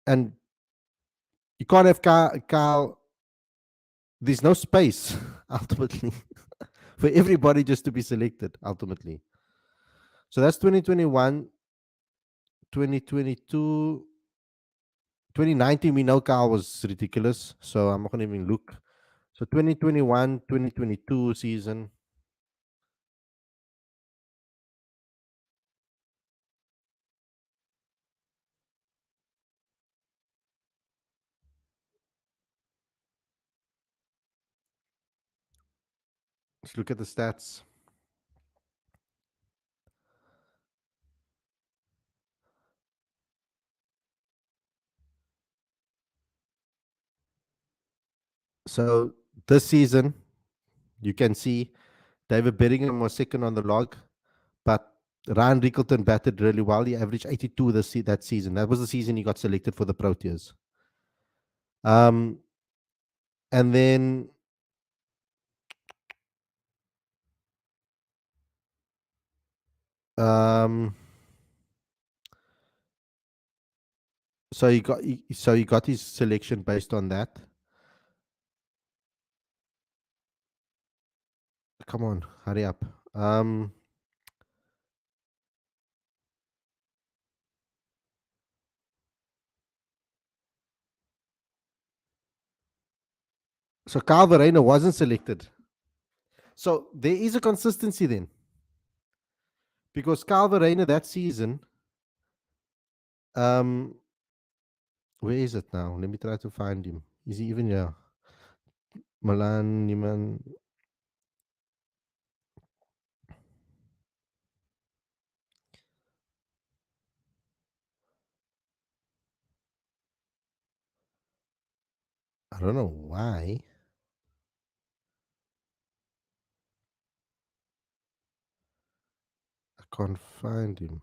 A: and you can't have Kyle. There's no space, ultimately, for everybody just to be selected, ultimately. So that's 2021, 2022, 2019. We know Kyle was ridiculous. So I'm not going to even look. So 2021, 2022 season. Let's look at the stats. So this season, you can see David Bellingham was second on the log, but Ryan Rickleton batted really well. He averaged 82 that season. That was the season he got selected for the Proteas. And then so he got his selection based on that. Come on, hurry up. So Kyle Verreynne wasn't selected. So there is a consistency then. Because Kyle Verreynne that season, where is it now? Let me try to find him. Is he even here? Milan Niemann. I don't know why. I can't find him.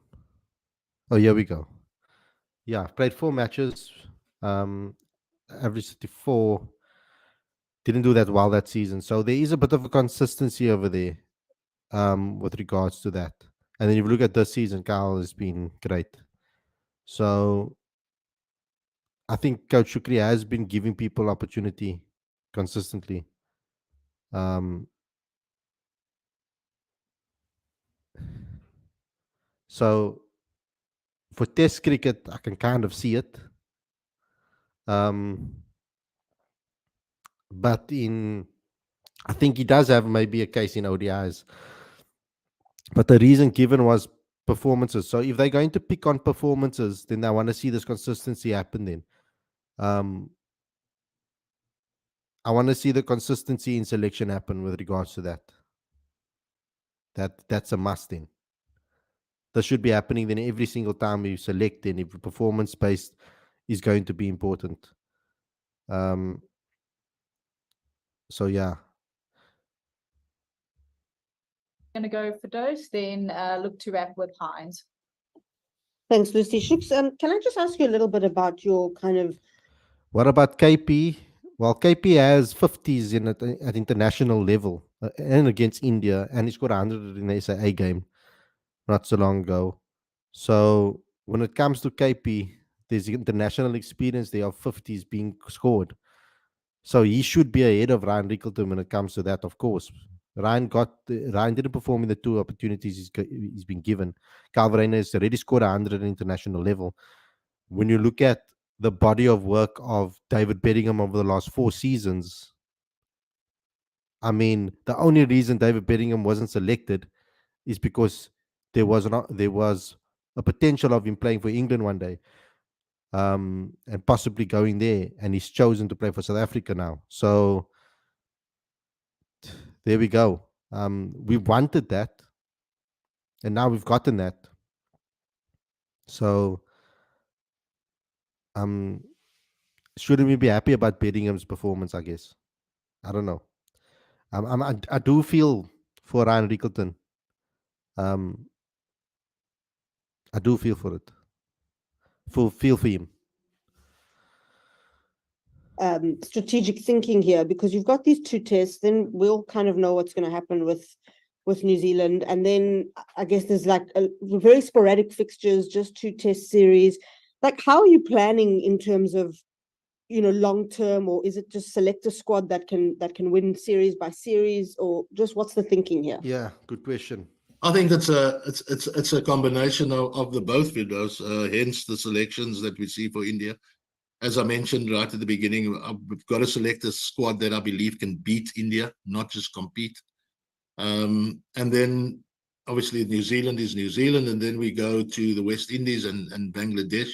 A: Oh, here we go. Yeah, played 4 matches. Average 34. Didn't do that well that season. So there is a bit of a consistency over there with regards to that. And then if you look at this season, Kyle has been great. So I think Coach Shukri has been giving people opportunity consistently. So for Test cricket, I can kind of see it. But I think he does have maybe a case in ODIs. But the reason given was performances. So if they're going to pick on performances, then I want to see this consistency happen then. I want to see the consistency in selection happen with regards to that. That's a must then. This should be happening then every single time you select, then if performance based is going to be important. So yeah.
E: Going to go for Dose, then look to wrap with Hines.
I: Thanks, Lucy. Shooks, can I just ask you a little bit about your kind of...
A: What about KP? Well, KP has 50s at international level and against India, and he scored 100 in the SAA game not so long ago. So when it comes to KP, there's international experience there of 50s being scored. So he should be ahead of Ryan Rickleton when it comes to that, of course. Ryan didn't perform in the 2 opportunities he's been given. Kyle Verreynne has already scored 100 at international level. When you look at the body of work of David Bellingham over the last 4 seasons, I mean, the only reason David Bellingham wasn't selected is because there was a potential of him playing for England one day, and possibly going there, and he's chosen to play for South Africa now. So there we go. We wanted that, and now we've gotten that. So shouldn't we be happy about Bellingham's performance? I guess. I don't know. I do feel for Ryan Rickleton. I do feel for it. Feel for him.
I: strategic thinking here? Because you've got these two tests, then we'll kind of know what's going to happen with New Zealand, and then I guess there's like a very sporadic fixtures, just two test series. Like, how are you planning in terms of, you know, long term, or is it just select a squad that can win series by series, or just what's the thinking here?
A: Yeah, good question.
D: I think it's a combination of the both windows, hence the selections that we see for India. As I mentioned right at the beginning, we've got to select a squad that I believe can beat India, not just compete. And then obviously New Zealand is New Zealand, and then we go to the West Indies and Bangladesh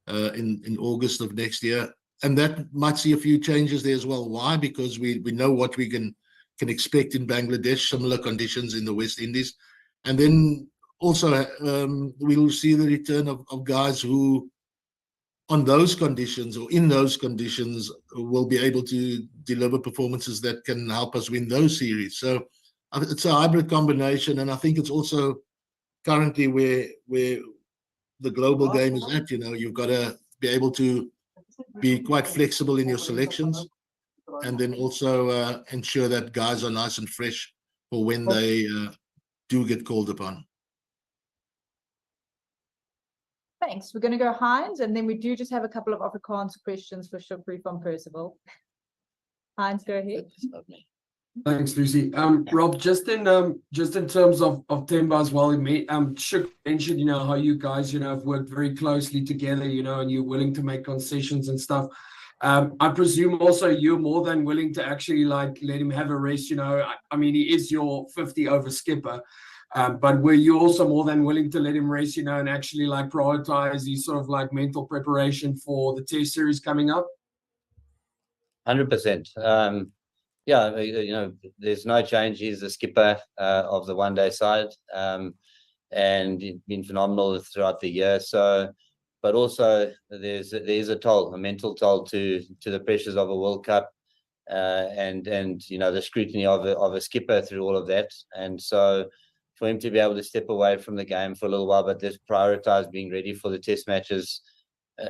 D: in August of next year. And that might see a few changes there as well. Why? Because we know what we can expect in Bangladesh, similar conditions in the West Indies. And then also we'll see the return of guys who on those conditions or in those conditions will be able to deliver performances that can help us win those series. So it's a hybrid combination, and I think it's also currently where the global game is at. You know, you've got to be able to be quite flexible in your selections, and then also ensure that guys are nice and fresh for when they do get called upon.
E: Thanks. We're going to go Heinz, and then we do just have a couple of Afrikaans questions for Shukri from Percival. Heinz, go ahead.
K: Thanks, Lucy. Rob, just in terms of Temba as well, Shuk mentioned, you know, how you guys, you know, have worked very closely together, you know, and you're willing to make concessions and stuff. I presume also you're more than willing to actually like let him have a rest, you know. I mean, he is your 50 over skipper, but were you also more than willing to let him rest, you know, and actually like prioritize his sort of like mental preparation for the test series coming up?
C: 100%. Yeah, you know, there's no change. He's the skipper of the one-day side, and he's been phenomenal throughout the year. So, but also there's a mental toll to the pressures of a World Cup, and you know, the scrutiny of a skipper through all of that. And so, for him to be able to step away from the game for a little while, but just prioritize being ready for the test matches.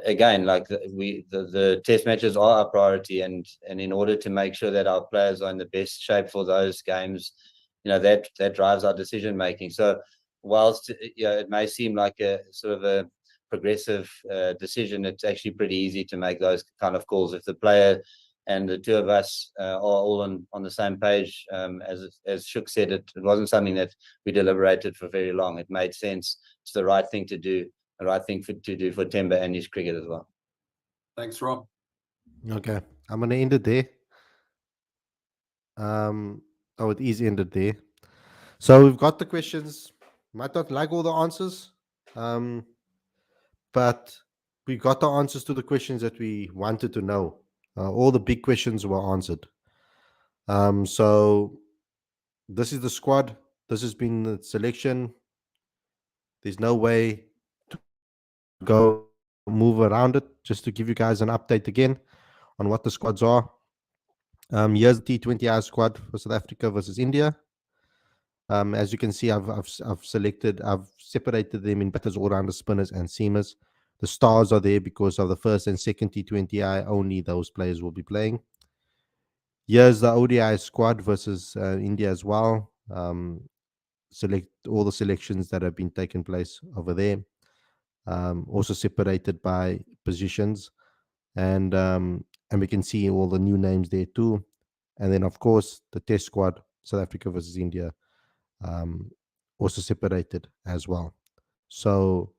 C: Again, like the test matches are our priority, and in order to make sure that our players are in the best shape for those games, you know, that drives our decision making. So whilst, you know, it may seem like a sort of a progressive decision, it's actually pretty easy to make those kind of calls if the player and the two of us are all on the same page. As Shuk said, it wasn't something that we deliberated for very long. It made sense. It's the right thing to do. The right thing to do for Temba and his cricket as well.
K: Thanks, Rob.
A: Okay, I'm gonna end it there. It is ended there. So we've got the questions. Might not like all the answers, but we got the answers to the questions that we wanted to know. All the big questions were answered. So this is the squad. This has been the selection. There's no way to go move around it. Just to give you guys an update again on what the squads are. Here's the T20I squad for South Africa versus India. As you can see, I've separated them in batters, all-rounders, spinners, and seamers. The stars are there because of the first and second T20I. Only those players will be playing. Here's the ODI squad versus India as well. Select all the selections that have been taken place over there. Also separated by positions, and we can see all the new names there too. And then of course the test squad, South Africa versus India, also separated as well. So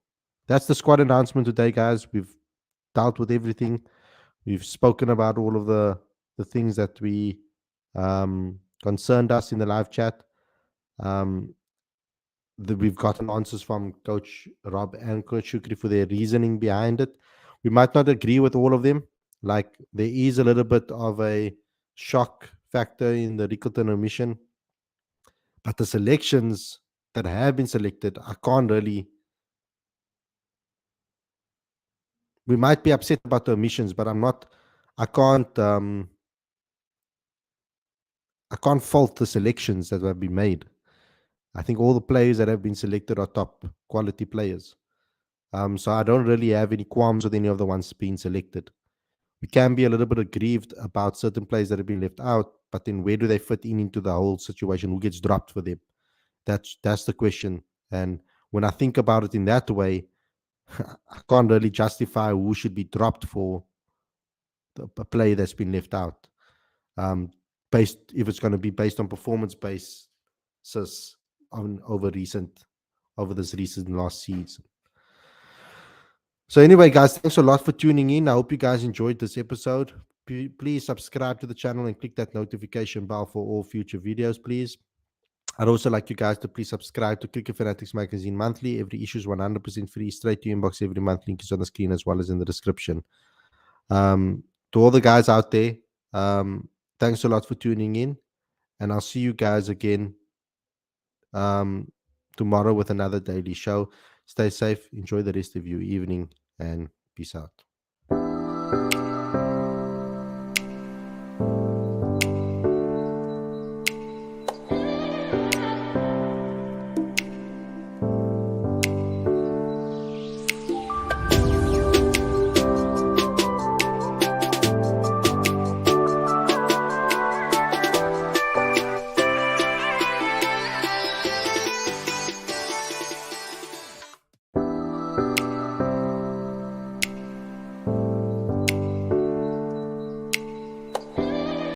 A: that's the squad announcement today, guys. We've dealt with everything. We've spoken about all of the things that we concerned us in the live chat. We've gotten answers from Coach Rob and Coach Shukri for their reasoning behind it. We might not agree with all of them. Like, there is a little bit of a shock factor in the Rickleton omission, but the selections that have been selected, I can't really. We might be upset about the omissions, but I can't fault the selections that have been made. I think all the players that have been selected are top quality players. So I don't really have any qualms with any of the ones being selected. we can be a little bit aggrieved about certain players that have been left out, but then where do they fit in into the whole situation? Who gets dropped for them? That's the question. And when I think about it in that way, I can't really justify who should be dropped for a player that's been left out. Based if it's going to be based on performance basis over this recent last season. So anyway, guys, thanks a lot for tuning in. I hope you guys enjoyed this episode. Please subscribe to the channel and click that notification bell for all future videos, please. I'd also like you guys to please subscribe to Cricket Fanatics Magazine Monthly. Every issue is 100% free, straight to your inbox every month. Link is on the screen as well as in the description. To all the guys out there, thanks a lot for tuning in. And I'll see you guys again tomorrow with another daily show. Stay safe, enjoy the rest of your evening, and peace out.